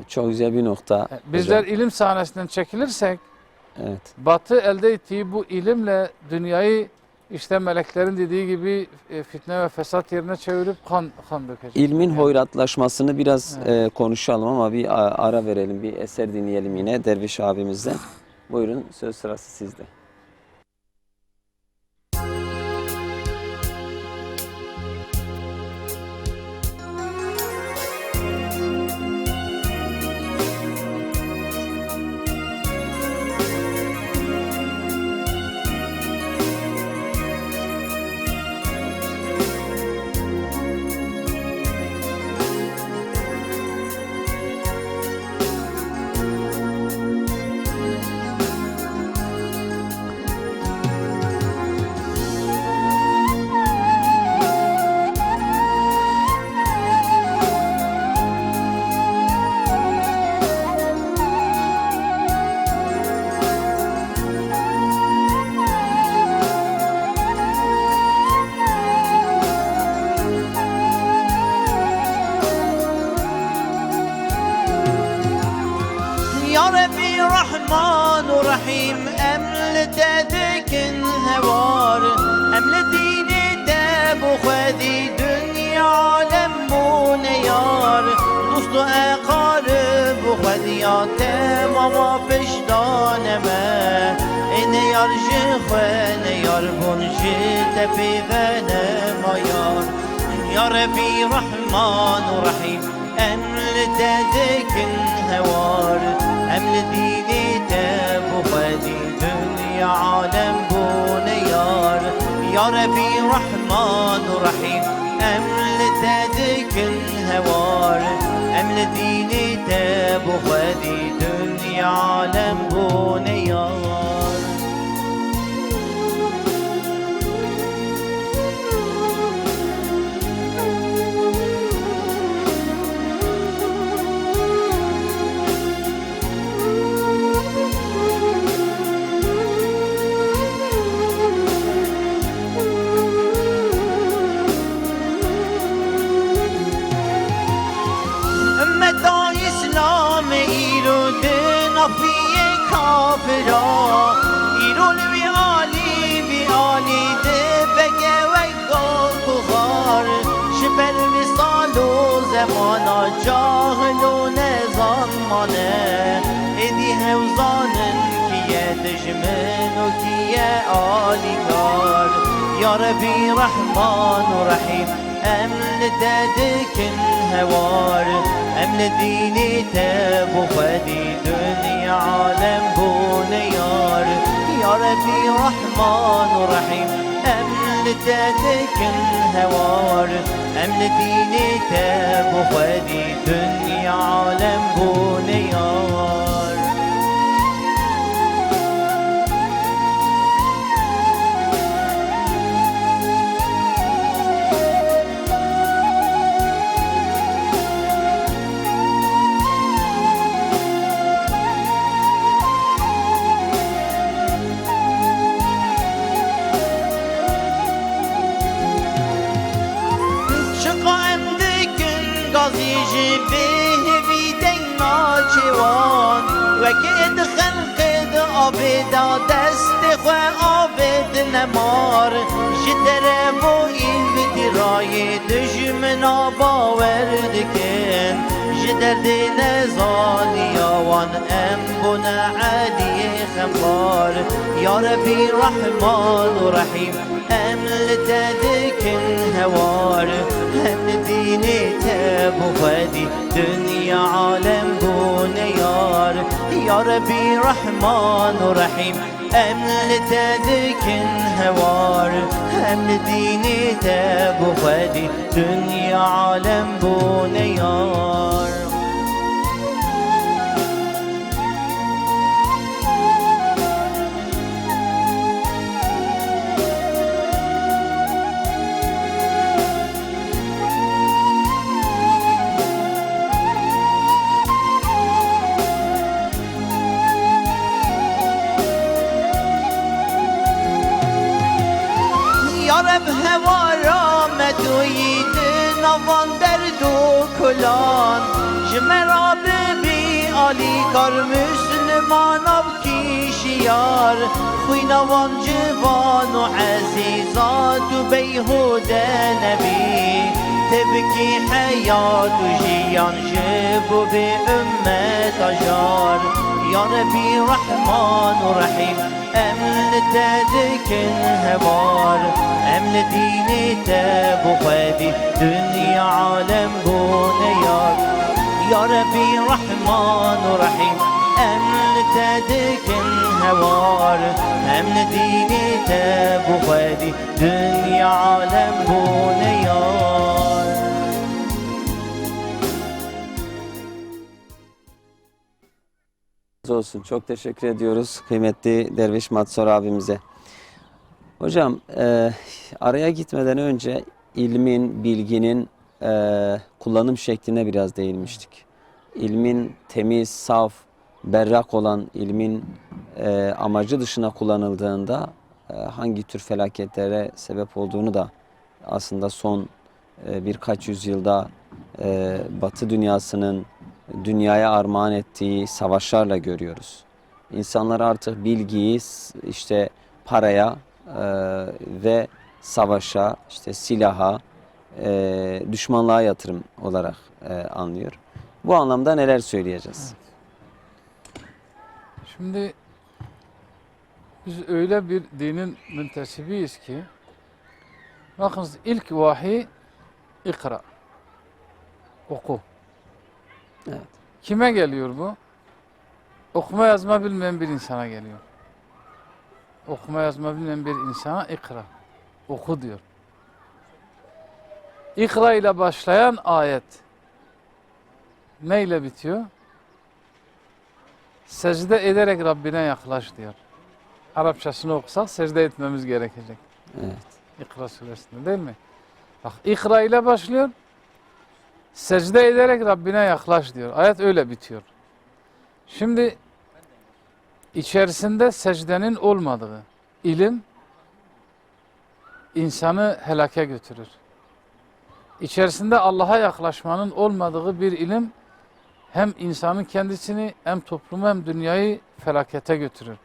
Çok güzel bir nokta. Bizler hocam. ilim sahnesinden çekilirsek Evet. Batı elde ettiği bu ilimle dünyayı işte meleklerin dediği gibi fitne ve fesat yerine çevirip kan dökecek. İlmin Yani. hoyratlaşmasını biraz konuşalım ama bir ara verelim, bir eser dinleyelim yine Derviş abimizden. Buyurun, söz sırası sizde. رحیم امل تدکن هوار امل دینی تب خودی دنیا عالم بونیار دوست و اقارب خودیات ماما پشتانمه این یار جخوان یار بونجی تپیونه مایار یا ربی رحمان و رحیم امل تدکن هوار امل دینی تب خودی دنیا عالم بونیار یا ربی رحمان و رحیم امل تدکن هوار امل دینی تب خودی دنیا عالم بونیار کافرا ایرون وی آلی ده بگه و گل بخار شبر وی سال و زمانا جاهل و نظام مانه ایدی هوزانن کیه دجمن و کیه آلیگار یا ربی رحمان و رحیم امل تدکن هوار امل دینی تب خودی دنیا عالم بونیار یا ربی رحمان و رحیم امل تدکن هوار امل دینی تب خودی دنیا عالم بونیار وكيد خلقد عبدا دست خو عبد نمار جدربو إيد راي دجمنا باور دكن جدرد نزاني وان أمبنا علي خمبار يا ربي رحمن رحيم أمل تدكن هوار هم ديني تابو فادي دنيا عالم بونيار يا ربي رحمن رحيم أمل تدكن هوار هم ديني تابو فادي دنيا عالم بونيار رب هوارا مدوید نوان درد و کلان جمرا ببی آلی کار مسلمان او کیشیار خوی نوان جوان و عزیزات و بیهود نبی تبکی حیات و جیان جبو به امت اجار یا ربی رحمان و رحیم أمل تدكن هوار أمل ديني تاب خادي دنيا عالم بونيار يا ربي رحمن رحيم أمل تدكن هوار أمل ديني تاب خادي دنيا عالم بونيار olsun. Çok teşekkür ediyoruz kıymetli Derviş Matsor abimize. Hocam araya gitmeden önce ilmin, bilginin kullanım şekline biraz değinmiştik. İlmin temiz, saf, berrak olan ilmin amacı dışına kullanıldığında hangi tür felaketlere sebep olduğunu da aslında son birkaç yüzyılda Batı dünyasının dünyaya armağan ettiği savaşlarla görüyoruz. İnsanlar artık bilgiyi işte paraya ve savaşa, işte silaha, düşmanlığa yatırım olarak anlıyor. Bu anlamda neler söyleyeceğiz? Şimdi biz öyle bir dinin müntesibiyiz ki bakınız ilk vahiy ikra. Oku. Evet. Kime geliyor bu? Okuma yazma bilmeyen bir insana geliyor. Okuma yazma bilmeyen bir insana ikra. Oku diyor. İkra ile başlayan ayet neyle bitiyor? Secde ederek Rabbine yaklaş diyor. Arapçasını okusak secde etmemiz gerekecek. Evet. İkra suresinde değil mi? Bak ikra ile başlıyor. Secde ederek Rabbine yaklaş diyor. Ayet öyle bitiyor. Şimdi içerisinde secdenin olmadığı ilim insanı helake götürür. İçerisinde Allah'a yaklaşmanın olmadığı bir ilim hem insanın kendisini hem toplumu hem dünyayı felakete götürür.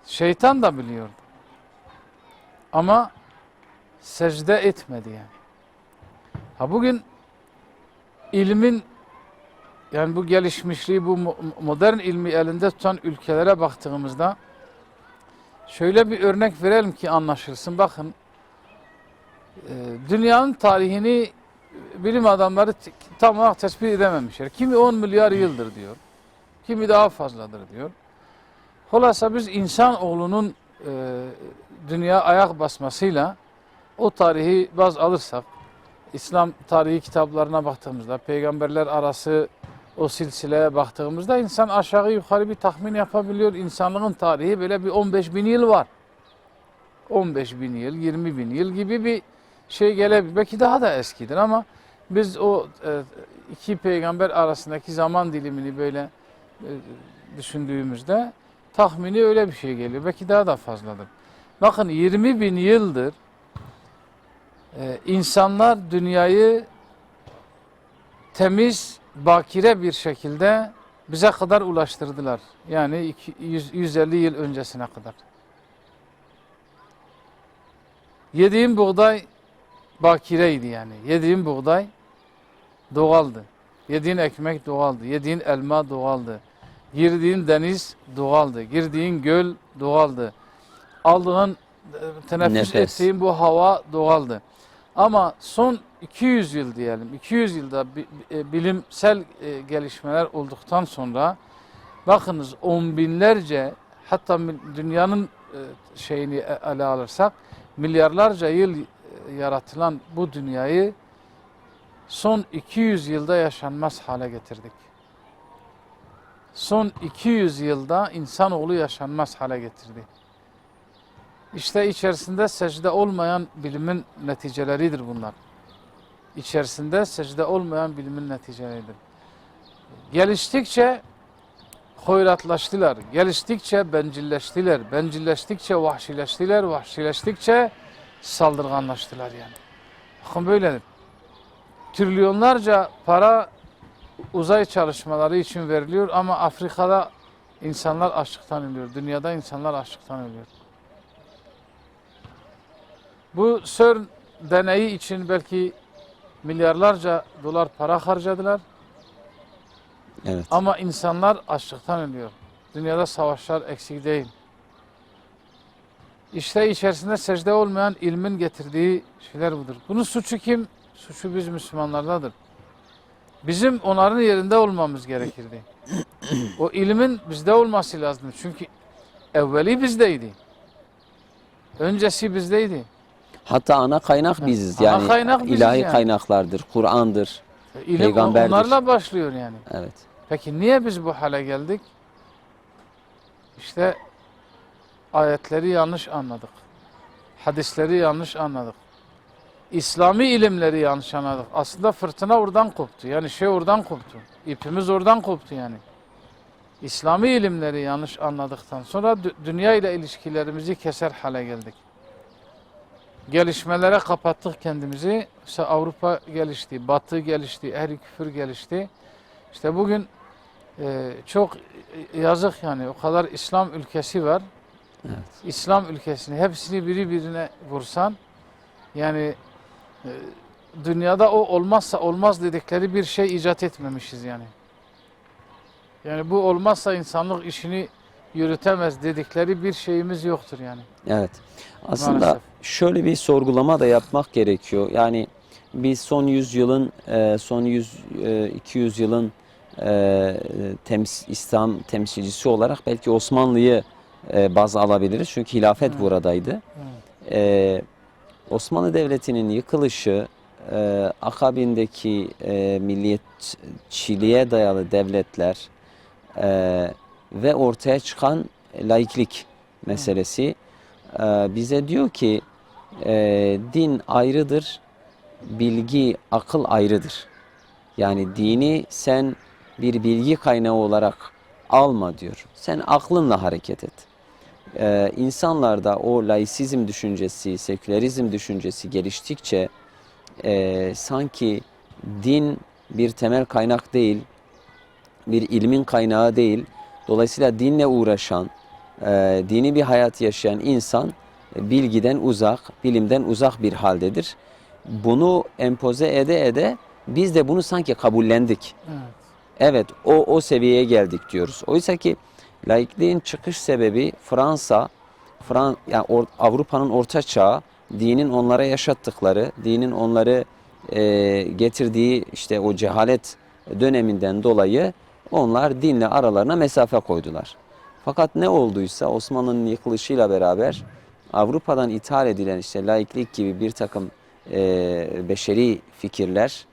Şeytan da biliyordu. Ama secde etmedi yani. Ha bugün ilmin yani bu gelişmişliği, bu modern ilmi elinde tutan ülkelere baktığımızda şöyle bir örnek verelim ki anlaşılsın. Bakın dünyanın tarihini bilim adamları tam olarak tespit edememişler. Kimi 10 milyar yıldır diyor. Kimi daha fazladır diyor. Hulasa biz insanoğlunun dünya ayak basmasıyla o tarihi baz alırsak, İslam tarihi kitaplarına baktığımızda, peygamberler arası o silsileye baktığımızda insan aşağı yukarı bir tahmin yapabiliyor. İnsanlığın tarihi böyle bir 15 bin yıl var. 15 bin yıl, 20 bin yıl gibi bir şey gelebilir. Belki daha da eskidir ama biz o iki peygamber arasındaki zaman dilimini böyle düşündüğümüzde tahmini öyle bir şey geliyor. Belki daha da fazladır. Bakın 20 bin yıldır insanlar dünyayı temiz, bakire bir şekilde bize kadar ulaştırdılar. Yani 150 yıl öncesine kadar. Yediğim buğday bakireydi yani. Yediğin buğday doğaldı. Yediğin ekmek doğaldı. Yediğin elma doğaldı. Girdiğin deniz doğaldı. Girdiğin göl doğaldı. Aldığın, teneffüs ettiğin bu hava doğaldı. Ama son 200 yıl diyelim, 200 yılda bilimsel gelişmeler olduktan sonra bakınız on binlerce hatta dünyanın şeyini ele alırsak milyarlarca yıl yaratılan bu dünyayı son 200 yılda yaşanmaz hale getirdik. Son 200 yılda insanoğlu yaşanmaz hale getirdi. İşte içerisinde secde olmayan bilimin neticeleridir bunlar. İçerisinde secde olmayan bilimin neticeleridir. Geliştikçe hoyratlaştılar. Geliştikçe bencilleştiler. Bencilleştikçe vahşileştiler. Vahşileştikçe saldırganlaştılar yani. Bakın böyledir. Trilyonlarca para uzay çalışmaları için veriliyor ama Afrika'da insanlar açlıktan ölüyor. Dünyada insanlar açlıktan ölüyor. Bu CERN deneyi için belki milyarlarca dolar para harcadılar. Evet. Ama insanlar açlıktan ölüyor. Dünyada savaşlar eksik değil. İşte içerisinde secde olmayan ilmin getirdiği şeyler budur. Bunun suçu kim? Suçu biz Müslümanlardadır. Bizim onların yerinde olmamız gerekirdi. O ilmin bizde olması lazım. Çünkü evveli bizdeydi. Öncesi bizdeydi. Hatta ana kaynak biziz. Ana Yani kaynak biziz ilahi yani. kaynaklardır, Kur'an'dır, İlim peygamberdir. onlarla başlıyor yani. Evet. Peki niye biz bu hale geldik? İşte ayetleri yanlış anladık. Hadisleri yanlış anladık. İslami ilimleri yanlış anladık. Aslında fırtına oradan koptu. Yani şey oradan koptu. İpimiz oradan koptu yani. İslami ilimleri yanlış anladıktan sonra dünya ile ilişkilerimizi keser hale geldik. Gelişmelere kapattık kendimizi. İşte Avrupa gelişti, Batı gelişti, ehli küfür gelişti. İşte bugün Çok yazık yani. O kadar İslam ülkesi var. Evet. İslam ülkesini hepsini birbirine vursan yani dünyada o olmazsa olmaz dedikleri bir şey icat etmemişiz yani. Yani bu olmazsa insanlık işini yürütemez dedikleri bir şeyimiz yoktur yani. Evet. Aslında Maalesef. şöyle bir sorgulama da yapmak gerekiyor. Yani biz son 100 yılın, son 200 yılın İslam temsilcisi olarak belki Osmanlı'yı baz alabiliriz. Çünkü hilafet buradaydı. Osmanlı Devleti'nin yıkılışı, akabindeki milliyetçiliğe dayalı devletler ve ortaya çıkan laiklik meselesi bize diyor ki din ayrıdır, bilgi, akıl ayrıdır. Yani dini sen bir bilgi kaynağı olarak alma diyor. Sen aklınla hareket et. İnsanlarda o laisizm düşüncesi, sekülerizm düşüncesi geliştikçe sanki din bir temel kaynak değil, bir ilmin kaynağı değil. Dolayısıyla dinle uğraşan, dini bir hayat yaşayan insan bilgiden uzak, bilimden uzak bir haldedir. Bunu empoze ede biz de bunu sanki kabullendik. Evet, o seviyeye geldik diyoruz. Oysa ki laikliğin çıkış sebebi yani Avrupa'nın orta çağı, dinin onlara yaşattıkları, dinin onları getirdiği işte o cehalet döneminden dolayı onlar dinle aralarına mesafe koydular. Fakat ne olduysa Osmanlı'nın yıkılışıyla beraber Avrupa'dan ithal edilen işte laiklik gibi bir takım beşeri fikirler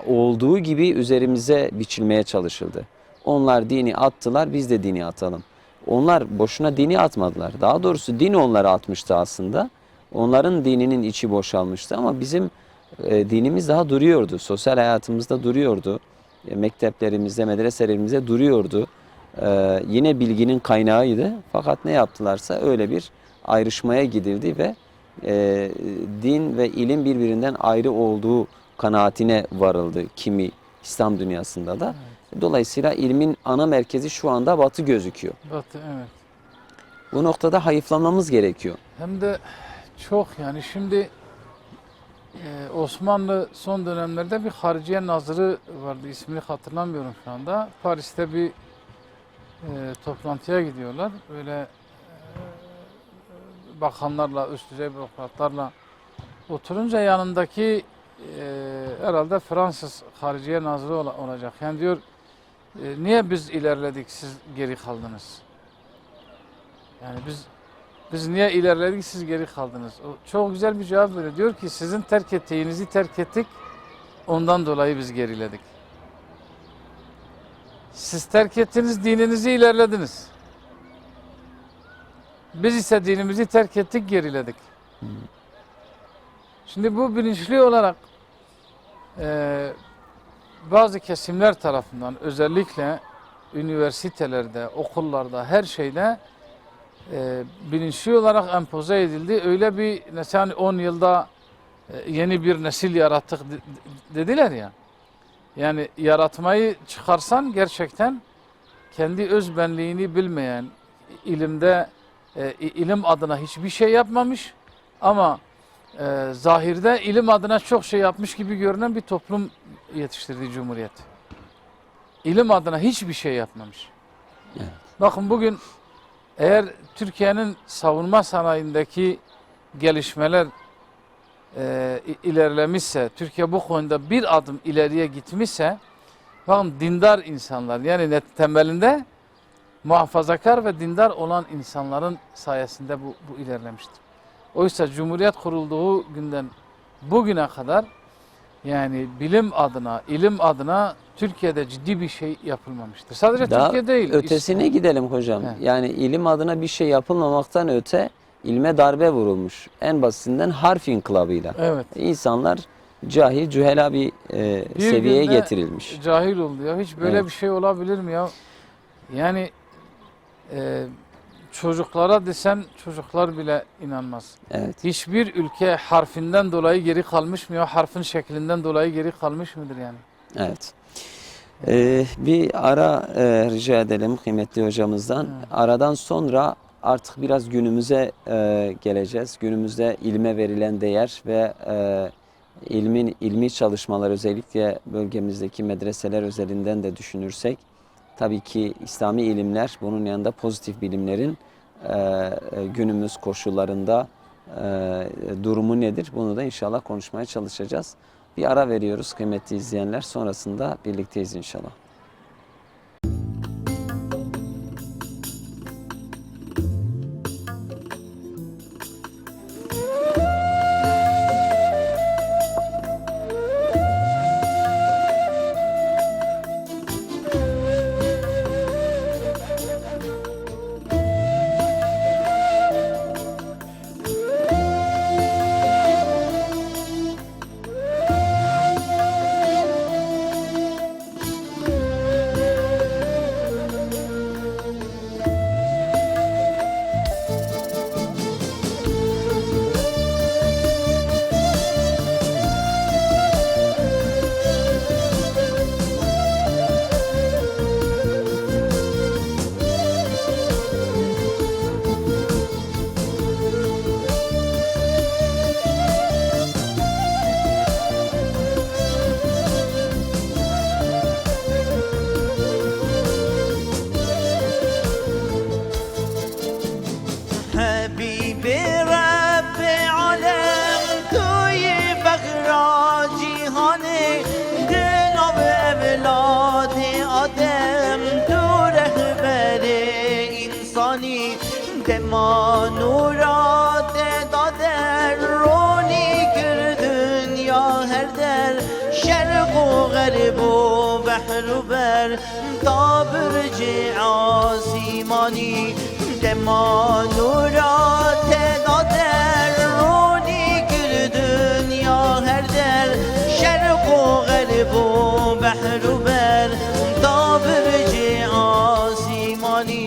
olduğu gibi üzerimize biçilmeye çalışıldı. Onlar dini attılar, biz de dini atalım. Onlar boşuna dini atmadılar. Daha doğrusu din onları atmıştı aslında. Onların dininin içi boşalmıştı ama bizim dinimiz daha duruyordu. Sosyal hayatımızda duruyordu. Mekteplerimizde, medreselerimizde duruyordu. Yine bilginin kaynağıydı. Fakat ne yaptılarsa öyle bir ayrışmaya gidildi ve din ve ilim birbirinden ayrı olduğu kanaatine varıldı kimi İslam dünyasında da. Dolayısıyla ilmin ana merkezi şu anda Batı gözüküyor. Batı, evet. Bu noktada hayıflanmamız gerekiyor. Hem de çok yani şimdi Osmanlı son dönemlerde bir Hariciye Nazırı vardı. İsmini hatırlamıyorum şu anda. Paris'te bir toplantıya gidiyorlar. Böyle bakanlarla, üst düzey bürokratlarla oturunca yanındaki herhalde Fransız Hariciye Nazırı olacak. Yani diyor niye biz ilerledik, siz geri kaldınız? Yani biz niye ilerledik, siz geri kaldınız? O çok güzel bir cevap veriyor. Diyor ki sizin terk ettiğinizi terk ettik, ondan dolayı biz geriledik. Siz terk ettiniz, dininizi ilerlediniz. Biz ise dinimizi terk ettik, geriledik. Şimdi bu bilinçli olarak bazı kesimler tarafından özellikle üniversitelerde, okullarda, her şeyde bilinçli olarak empoze edildi. Öyle bir mesela 10 yılda yeni bir nesil yarattık dediler ya. Yani yaratmayı çıkarsan gerçekten kendi özbenliğini bilmeyen, ilimde ilim adına hiçbir şey yapmamış ama zahirde ilim adına çok şey yapmış gibi görünen bir toplum yetiştirdi Cumhuriyet. İlim adına hiçbir şey yapmamış. Evet. Bakın bugün eğer Türkiye'nin savunma sanayindeki gelişmeler ilerlemişse, Türkiye bu konuda bir adım ileriye gitmişse, bakın dindar insanlar yani temelinde muhafazakar ve dindar olan insanların sayesinde bu ilerlemiştir. Oysa Cumhuriyet kurulduğu günden bugüne kadar yani bilim adına, ilim adına Türkiye'de ciddi bir şey yapılmamıştır. Sadece Daha Türkiye değil. ötesine gidelim hocam. He. Yani ilim adına bir şey yapılmamaktan öte ilme darbe vurulmuş. En basitinden harf inkılabıyla. Evet. İnsanlar cahil, cühela bir seviyeye günde getirilmiş. Cahil oldu ya. Hiç böyle Evet. bir şey olabilir mi ya? Yani çocuklara desen çocuklar bile inanmaz. Evet. Hiçbir ülke harfinden dolayı geri kalmış mı ya? Harfin şeklinden dolayı geri kalmış mıdır yani? Evet. Bir ara rica edelim kıymetli hocamızdan. Aradan sonra artık biraz günümüze geleceğiz. Günümüzde ilme verilen değer ve ilmi çalışmalar, özellikle bölgemizdeki medreseler özelinden de düşünürsek, tabii ki İslami ilimler, bunun yanında pozitif bilimlerin günümüz koşullarında durumu nedir? Bunu da inşallah konuşmaya çalışacağız. Bir ara veriyoruz kıymetli izleyenler. Sonrasında birlikteyiz inşallah. حبيبي رب عالم توی فخر جهانی جناب اولاد آدم تو رهبر انسانی دما نورات داده رونی کردن یا هر در شرق و غرب و بحر و بر تا برج آسیمانی دما نورات دادر رونی کردن یا هر در شرق و غرب و بحر و بر تا برج آسیمانی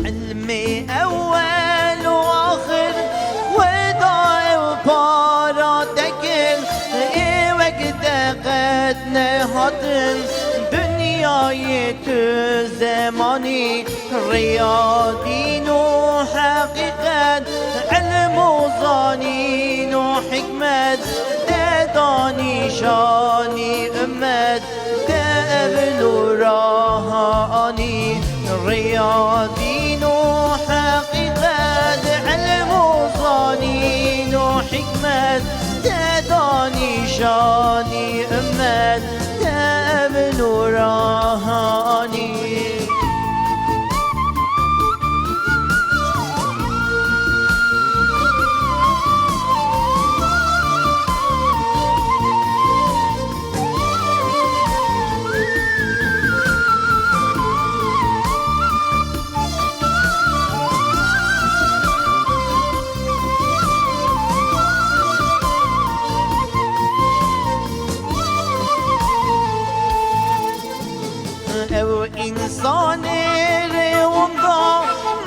علمي أول وآخر وداع وباراتكن وقت قد نهاتن دنياي تو زماني رياضين وحقيقة علم وظانين وحكمة داني شاني أمد دابل وراهاني رياضين وحقيقة علم وظانين وحكمة داني شاني أمد دابل وراهاني او انسان روندا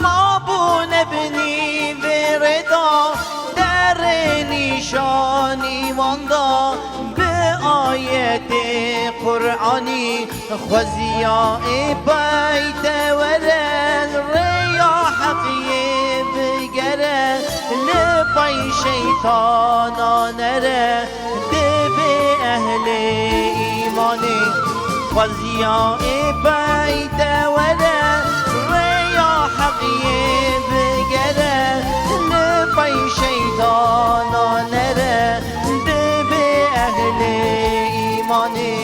ما بو نبنی وردا در نشانی واندا به آیت قرآنی خوزیا بیت ورن ریا حقی بگره لبای شیطانا نره دب اهل ایمانی خوزیا بیت ورن ریا حقی بگره لبای شیطانا نره دب اهل ایمانی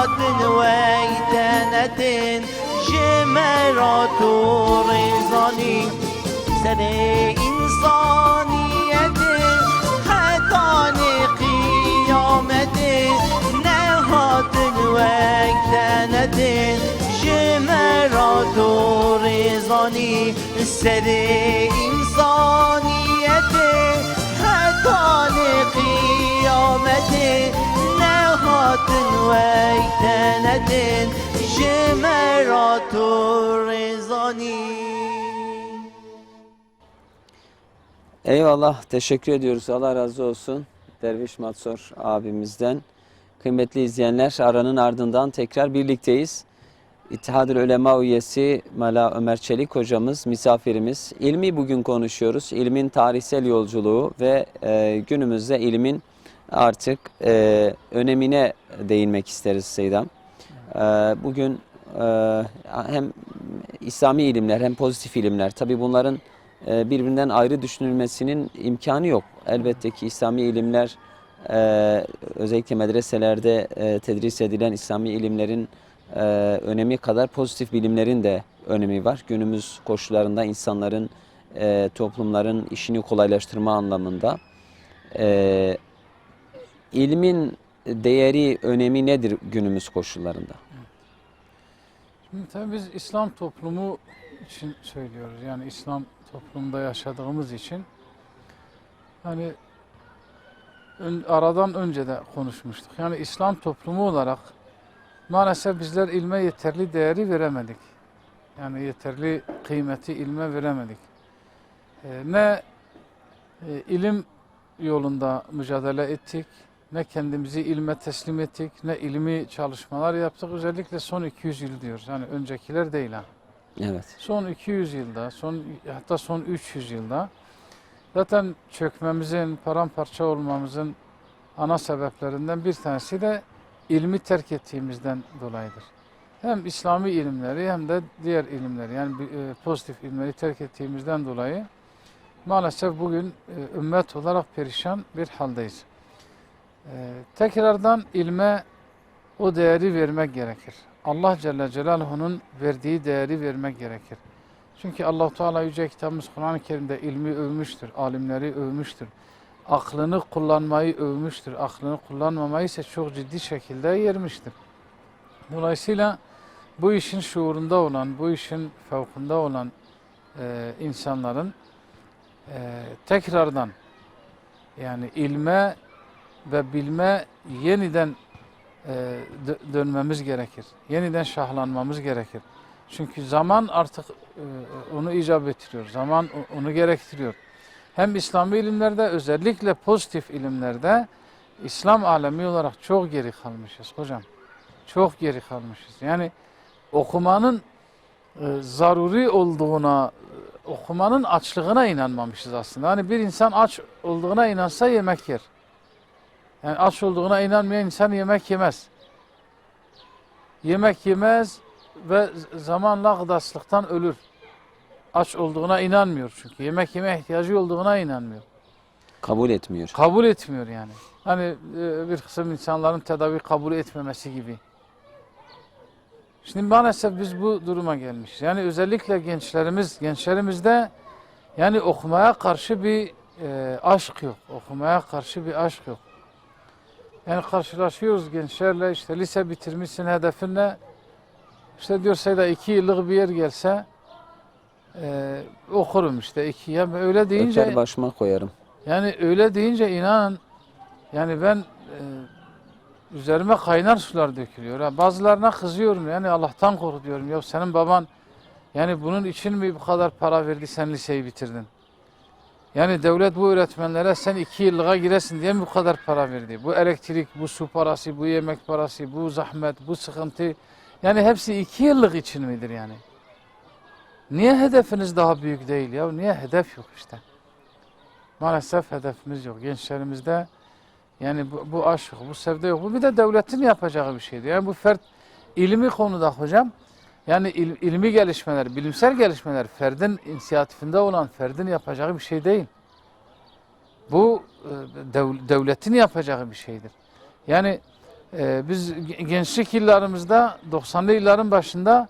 هاتن ويتندن جمرات رزاني سر إنسانية حتى قيامة نهاتن ويتندن جمرات رزاني سر إنسانية حتى قيامة نهاتن ويتندن جمرات رزاني. Eyvallah, teşekkür ediyoruz. Allah razı olsun Derviş Matsor abimizden. Kıymetli izleyenler, aranın ardından tekrar birlikteyiz. İttihad-ül Ulema üyesi Mala Ömer Çelik hocamız, misafirimiz. İlmi bugün konuşuyoruz. İlmin tarihsel yolculuğu ve günümüzde ilmin artık önemine değinmek isteriz Seydam. Bugün hem İslami ilimler hem pozitif ilimler, tabi bunların birbirinden ayrı düşünülmesinin imkanı yok. Elbette ki İslami ilimler, özellikle medreselerde tedris edilen İslami ilimlerin önemi kadar pozitif bilimlerin de önemi var. Günümüz koşullarında insanların, toplumların işini kolaylaştırma anlamında. İlmin değeri, önemi nedir günümüz koşullarında? Şimdi tabii biz İslam toplumu için söylüyoruz. Yani İslam toplumunda yaşadığımız için hani aradan önce de konuşmuştuk. Yani İslam toplumu olarak maalesef bizler ilme yeterli değeri veremedik. Yani yeterli kıymeti ilme veremedik. Ne ilim yolunda mücadele ettik, ne kendimizi ilme teslim ettik, ne ilmi çalışmalar yaptık. Özellikle son 200 yıl diyoruz. Yani öncekiler değil ha. Evet. Son 200 yılda, hatta son 300 yılda zaten çökmemizin, paramparça olmamızın ana sebeplerinden bir tanesi de ilmi terk ettiğimizden dolayıdır. Hem İslami ilimleri hem de diğer ilimleri, yani pozitif ilimleri terk ettiğimizden dolayı maalesef bugün ümmet olarak perişan bir haldeyiz. Tekrardan ilme o değeri vermek gerekir. Allah Celle Celaluhu'nun verdiği değeri vermek gerekir. Çünkü Allah-u Teala Yüce Kitabımız Kur'an-ı Kerim'de ilmi övmüştür, alimleri övmüştür. Aklını kullanmayı övmüştür, aklını kullanmamayı ise çok ciddi şekilde yermiştir. Dolayısıyla bu işin şuurunda olan, bu işin fevkinde olan insanların tekrardan yani ilme ve bilme yeniden dönmemiz gerekir. Yeniden şahlanmamız gerekir. Çünkü zaman artık onu icap ettiriyor. Zaman onu gerektiriyor. Hem İslami ilimlerde, özellikle pozitif ilimlerde İslam alemi olarak çok geri kalmışız hocam. Çok geri kalmışız. Yani okumanın zaruri olduğuna, okumanın açlığına inanmamışız aslında. Hani bir insan aç olduğuna inansa yemek yer. Yani aç olduğuna inanmayan insan yemek yemez. Yemek yemez ve zamanla gıdasızlıktan ölür. Aç olduğuna inanmıyor çünkü. Yemek yeme ihtiyacı olduğuna inanmıyor. Kabul etmiyor. Kabul etmiyor yani. Hani bir kısım insanların tedavi kabul etmemesi gibi. Şimdi maalesef biz bu duruma gelmişiz. Yani özellikle gençlerimizde yani okumaya karşı bir aşk yok. Okumaya karşı bir aşk yok. Yani karşılaşıyoruz gençlerle, işte lise bitirmişsin, hedefin ne? İşte diyorsa da 2 yıllık bir yer gelse okurum işte 2 yıl. Öyle deyince Öper başıma koyarım. yani öyle deyince inanın yani ben üzerime kaynar sular dökülüyor. Ha, bazılarına kızıyorum yani Allah'tan kork diyorum. Ya senin baban yani bunun için mi bu kadar para verdi sen liseyi bitirdin? Yani devlet bu öğretmenlere sen 2 yıllığa giresin diye mi bu kadar para verdi? Bu elektrik, bu su parası, bu yemek parası, bu zahmet, bu sıkıntı. Yani hepsi 2 yıllık için midir yani? Niye hedefiniz daha büyük değil ya? Niye hedef yok işte? Maalesef hedefimiz yok. Gençlerimizde yani bu aşk yok, bu sevda yok. Bu bir de devletin yapacağı bir şeydi. Yani bu fert ilmi konuda hocam yani ilmi gelişmeler, bilimsel gelişmeler ferdin inisiyatifinde olan ferdin yapacağı bir şey değil. Bu devletin yapacağı bir şeydir. Yani Biz gençlik yıllarımızda 90'lı yılların başında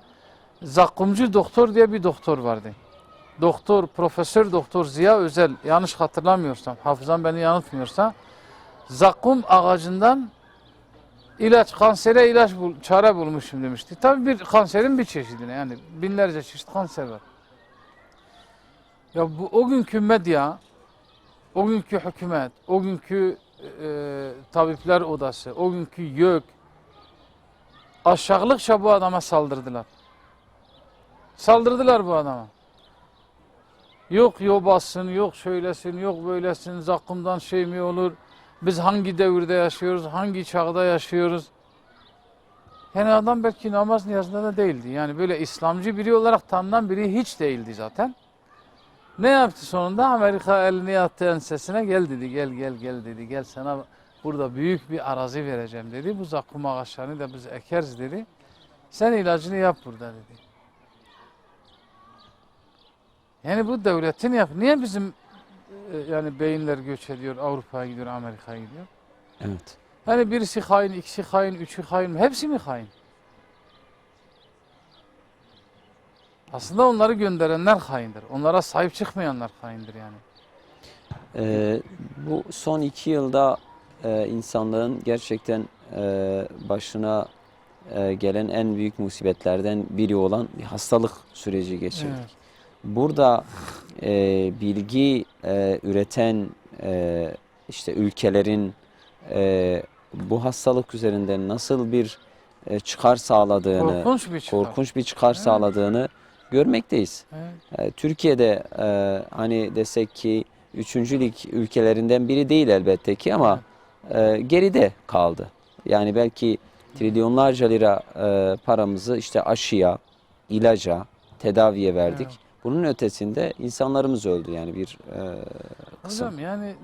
zakkumcu doktor diye bir doktor vardı. Doktor, Profesör Doktor Ziya Özel, yanlış hatırlamıyorsam, hafızam beni yanıltmıyorsa, zakkum ağacından kansere ilaç çare bulmuşum demişti. Tabii bir kanserin bir çeşidine, yani binlerce çeşit kanser var. Ya bu o günkü medya, o günkü hükümet, o günkü tabipler odası, o günkü YÖK aşağılıkça bu adama saldırdılar. Saldırdılar bu adama. Yok yobasın, yok şöylesin, yok böylesin, zakkumdan şey mi olur? Biz hangi devirde yaşıyoruz, hangi çağda yaşıyoruz? Yani adam belki namaz niyazında da değildi. Yani böyle İslamcı biri olarak tanınan biri hiç değildi zaten. Ne yaptı sonunda? Amerika elini attı ensesine, gel dedi, gel dedi, gel sana burada büyük bir arazi vereceğim dedi. Bu zakkum ağaçlarını da biz ekeriz dedi. Sen ilacını yap burada dedi. Yani bu devletin niye bizim yani beyinler göç ediyor, Avrupa'ya gidiyor, Amerika'ya gidiyor? Evet. Hani birisi hain, ikisi hain, üçü hain, hepsi mi hain? Aslında onları gönderenler haindir. Onlara sahip çıkmayanlar haindir yani. Bu son 2 yılda insanlığın gerçekten başına gelen en büyük musibetlerden biri olan bir hastalık süreci geçirdik. Evet. Burada bilgi üreten işte ülkelerin bu hastalık üzerinden nasıl bir çıkar sağladığını, korkunç bir çıkar Evet. sağladığını görmekteyiz. Evet. Türkiye'de hani desek ki 3. lig ülkelerinden biri değil elbette ki ama geride kaldı. Yani belki trilyonlarca lira paramızı işte aşıya, ilaca, tedaviye verdik. Evet. Bunun ötesinde insanlarımız öldü yani bir kısım. Hocam yani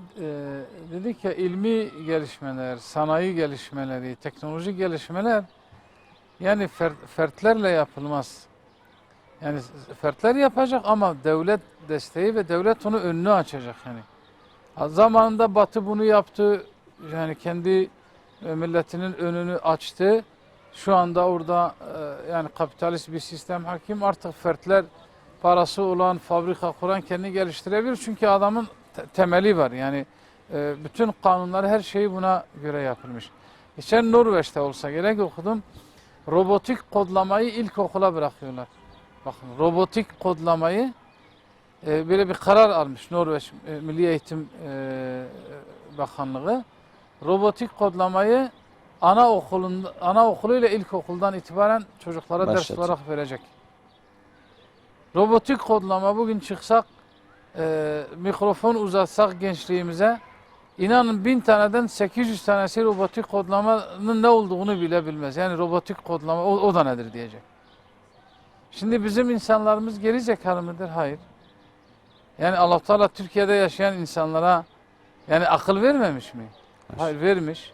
dedik ya, ilmi gelişmeler, sanayi gelişmeleri, teknoloji gelişmeler yani fertlerle yapılmaz. Yani fertler yapacak ama devlet desteği ve devlet onu önünü açacak yani. Zamanında Batı bunu yaptı. Yani kendi milletinin önünü açtı. Şu anda orada yani kapitalist bir sistem hakim. Artık fertler parası olan, fabrika kuran kendini geliştirebilir. Çünkü adamın temeli var. Yani bütün kanunlar, her şeyi buna göre yapılmış. Geçen Norveç'te olsa gerek okudum. Robotik kodlamayı ilkokula bırakıyorlar. Bakın, robotik kodlamayı böyle bir karar almış Norveç Milli Eğitim Bakanlığı. Robotik kodlamayı anaokuluyla ilkokuldan itibaren çocuklara ders olarak verecek. Robotik kodlama bugün çıksak, mikrofon uzatsak gençliğimize, inanın 1000 taneden 800 tanesi robotik kodlamanın ne olduğunu bile bilmez. Yani robotik kodlama o da nedir diyecek. Şimdi bizim insanlarımız geri zekalı mıdır? Hayır. Yani Allah Teala Türkiye'de yaşayan insanlara yani akıl vermemiş mi? Hayır, vermiş.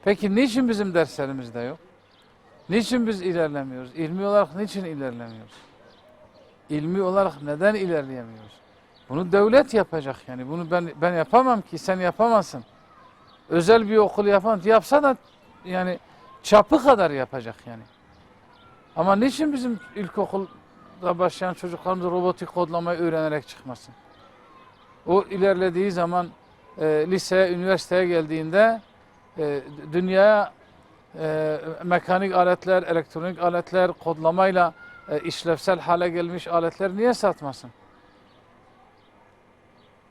Peki niçin bizim derslerimizde yok? Niçin biz ilerlemiyoruz? İlmi olarak niçin ilerlemiyoruz? İlmi olarak neden ilerleyemiyoruz? Bunu devlet yapacak yani. Bunu ben yapamam ki, sen yapamazsın. Özel bir okul yapsa da yani çapı kadar yapacak yani. Ama niçin bizim ilkokulda başlayan çocuklarımız robotik kodlamayı öğrenerek çıkmasın? O ilerlediği zaman liseye, üniversiteye geldiğinde dünyaya mekanik aletler, elektronik aletler, kodlamayla işlevsel hale gelmiş aletler niye satmasın?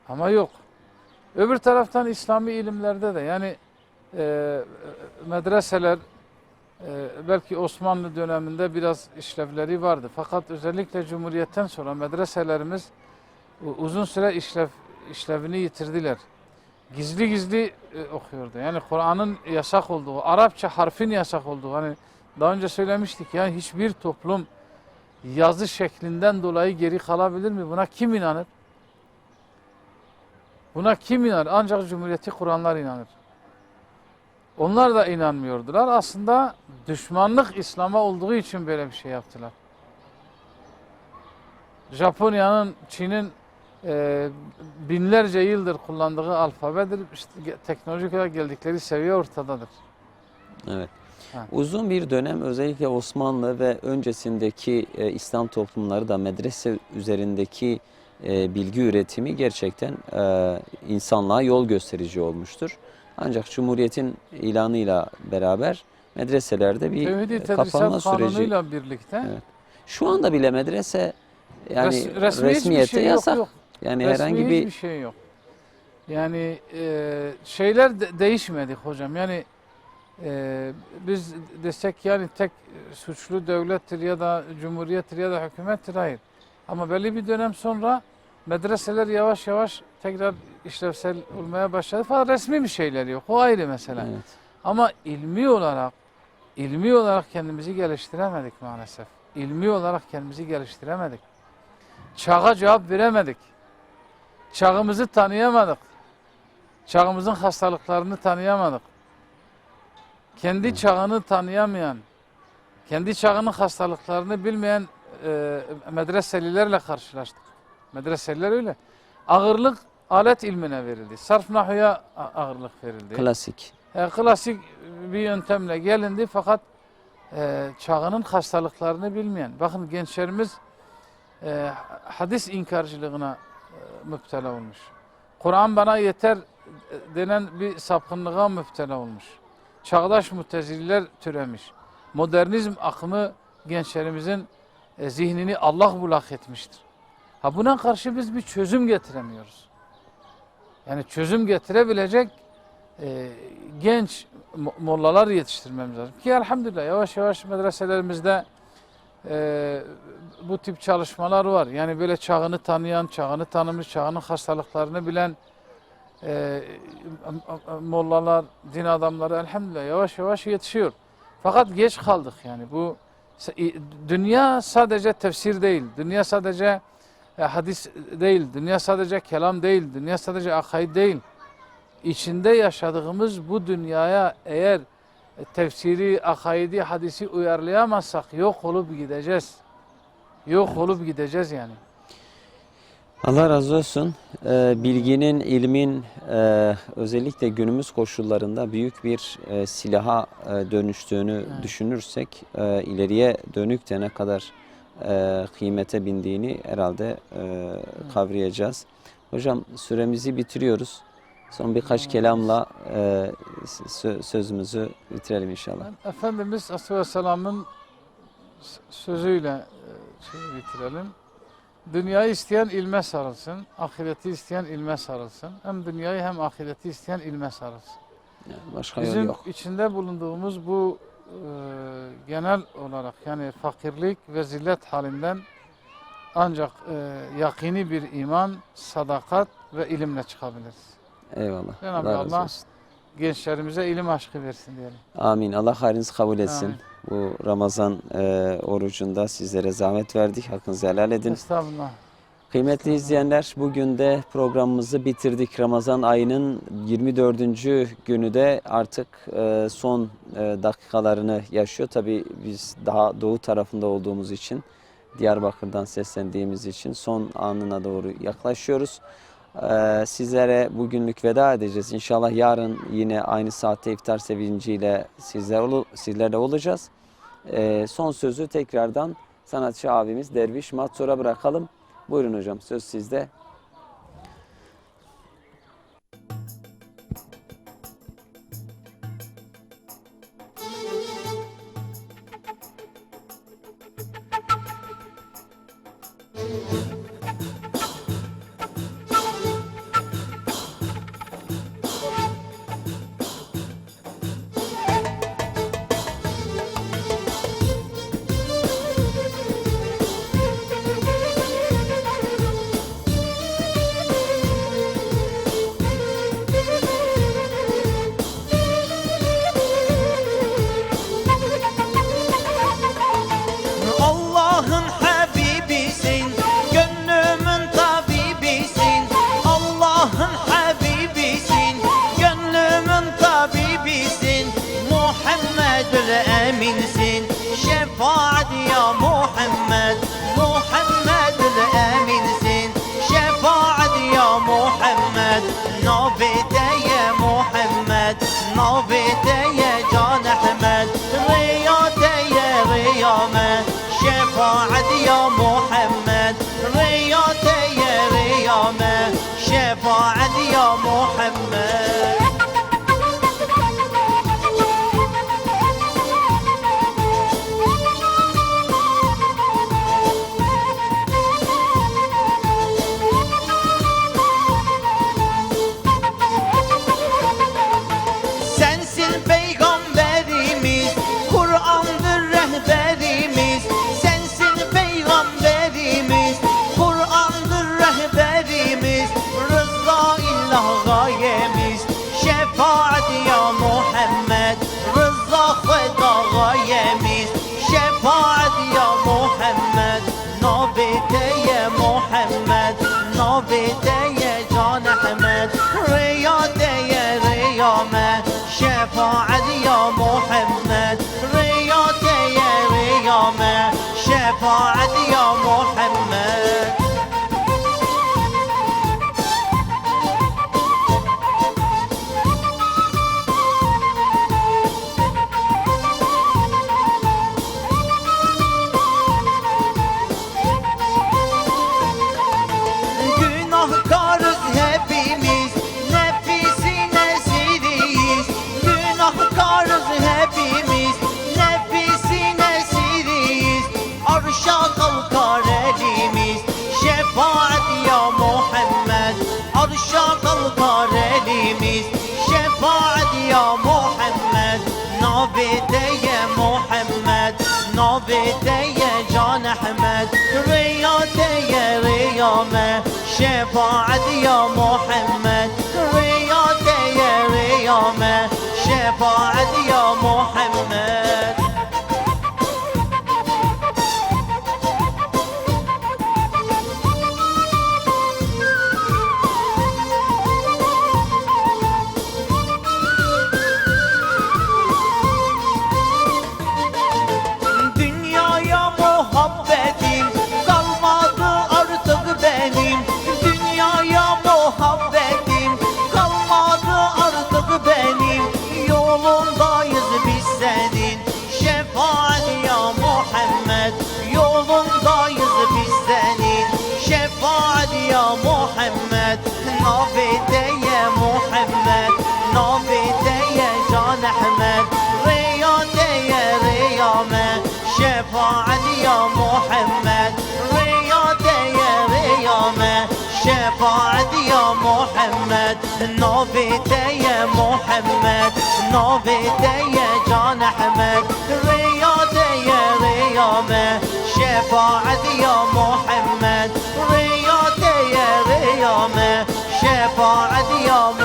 Ama yok. Öbür taraftan İslami ilimlerde de yani medreseler belki Osmanlı döneminde biraz işlevleri vardı. Fakat özellikle Cumhuriyet'ten sonra medreselerimiz uzun süre işlevini yitirdiler. Gizli gizli okuyordu. Yani Kur'an'ın yasak olduğu, Arapça harfin yasak olduğu. Hani daha önce söylemiştik ya, hiçbir toplum yazı şeklinden dolayı geri kalabilir mi? Buna kim inanır? Buna kim inanır? Ancak Cumhuriyeti kuranlar inanır. Onlar da inanmıyordular. Aslında düşmanlık İslam'a olduğu için böyle bir şey yaptılar. Japonya'nın, Çin'in binlerce yıldır kullandığı alfabedir. İşte teknolojik olarak geldikleri seviye ortadadır. Evet. Ha. Uzun bir dönem özellikle Osmanlı ve öncesindeki İslam toplumları da medrese üzerindeki bilgi üretimi gerçekten insanlığa yol gösterici olmuştur. Ancak Cumhuriyet'in ilanıyla beraber medreselerde bir Tevhid-i kapanma Tedrisat süreci. Kanunu'yla birlikte Evet. Şu anda bile medrese yani resmi hiçbir resmiyette şey yasak. yok. Yani Resmi herhangi hiçbir bir şey yok. Yani şeyler değişmedi hocam. Yani biz desek yani tek suçlu devlettir ya da cumhuriyettir ya da hükümettir, hayır. Ama belli bir dönem sonra medreseler yavaş yavaş tekrar işlevsel olmaya başladı falan, resmi bir şeyler yok. O ayrı mesela. evet. Ama ilmi olarak kendimizi geliştiremedik maalesef. İlmi olarak kendimizi geliştiremedik. Çağa cevap veremedik. Çağımızı tanıyamadık. Çağımızın hastalıklarını tanıyamadık. Kendi çağını tanıyamayan, kendi çağının hastalıklarını bilmeyen medreselilerle karşılaştık. Medreseliler öyle. Ağırlık alet ilmine verildi. Sarf nahuya ağırlık verildi. Klasik. Klasik bir yöntemle gelindi fakat çağının hastalıklarını bilmeyen. Bakın gençlerimiz hadis inkarcılığına müptela olmuş. Kur'an bana yeter denen bir sapkınlığa müptela olmuş. Çağdaş mutezililer türemiş. Modernizm akımı gençlerimizin zihnini allak bullak etmiştir. Ha, buna karşı biz bir çözüm getiremiyoruz. Yani çözüm getirebilecek genç mollalar yetiştirmemiz lazım. Ki elhamdülillah yavaş yavaş medreselerimizde bu tip çalışmalar var. Yani böyle çağını tanıyan, çağını tanımış, çağının hastalıklarını bilen mollalar, din adamları elhamdülillah yavaş yavaş yetişiyor. Fakat geç kaldık yani. Bu dünya sadece tefsir değil, dünya sadece hadis değil, dünya sadece kelam değil, dünya sadece akaid değil. İçinde yaşadığımız bu dünyaya eğer tefsiri, akaidi, hadisi uyarlayamazsak yok olup gideceğiz. Yok olup gideceğiz yani. Allah razı olsun. Bilginin, ilmin özellikle günümüz koşullarında büyük bir silaha dönüştüğünü düşünürsek ileriye dönük de ne kadar kıymete bindiğini herhalde kavrayacağız. Hocam süremizi bitiriyoruz. Son birkaç kelamla sözümüzü bitirelim inşallah. Efendimiz Aleyhisselam'ın sözüyle bitirelim. Dünyayı isteyen ilme sarılsın, ahireti isteyen ilme sarılsın. Hem dünyayı hem ahireti isteyen ilme sarılsın. Yani başka yol Bizim yok. içinde bulunduğumuz bu genel olarak yani fakirlik ve zillet halinden ancak yakini bir iman, sadakat ve ilimle çıkabiliriz. Eyvallah. Cenab-ı Allah razı Allah olsun. gençlerimize ilim aşkı versin diyelim. Amin. Allah hayrınızı kabul etsin. Amin. Bu Ramazan orucunda sizlere zahmet verdik. Hakkınızı helal edin. Estağfurullah. Kıymetli izleyenler, bugün de programımızı bitirdik. Ramazan ayının 24. günü de artık son dakikalarını yaşıyor. Tabii biz daha doğu tarafında olduğumuz için, Diyarbakır'dan seslendiğimiz için son anına doğru yaklaşıyoruz. Sizlere bugünlük veda edeceğiz. İnşallah yarın yine aynı saatte iftar sevinciyle sizlerle olacağız. Son sözü tekrardan sanatçı abimiz Derviş Matsur'a bırakalım. Buyurun hocam, söz sizde. Allah'ın Habibisin, gönlümün tabibisin. Allah'ın Habibisin, gönlümün tabibisin. Muhammedül Eminsin, şefaat ya Muhammed. Muhammedül Eminsin, şefaat ya Muhammed. Nabide ye Muhammed, nabide ye Can Ahmed. يا محمد رياضة يا ريامة شفاعة يا محمد Günahkarız hepimiz, nefisine esiriyiz. Günahkarız hepimiz, nefisine esiriyiz. Arşa kalkar elimiz, şefaat ya Muhammed. Arşa kalkar elimiz, şefaat ya Muhammed. Nabideye Muhammed, nabideye Can Ahmed. Riyadeye riyame, şefaat ya Muhammed. Riyadeye riyame, şefaat ya Muhammed. Dünyaya muhabbetim kalmadı artık benim. Dünyaya muhabbetim kalmadı artık benim. Yolundayız biz senin, şefaat ya Muhammed. Yolundayız biz senin, şefaat ya Muhammed. Nabideye Muhammed, nabideye Can Ahmed. Riyadeye riyame, şefaat ya Muhammed. Riyadeye riyame, şefaat ya Muhammed. Nabideye Muhammed, nabideye Can Ahmed. Riyadeye riyame, şefaat ya Muhammed. Riyadeye riyame, şefaat ya Muhammed.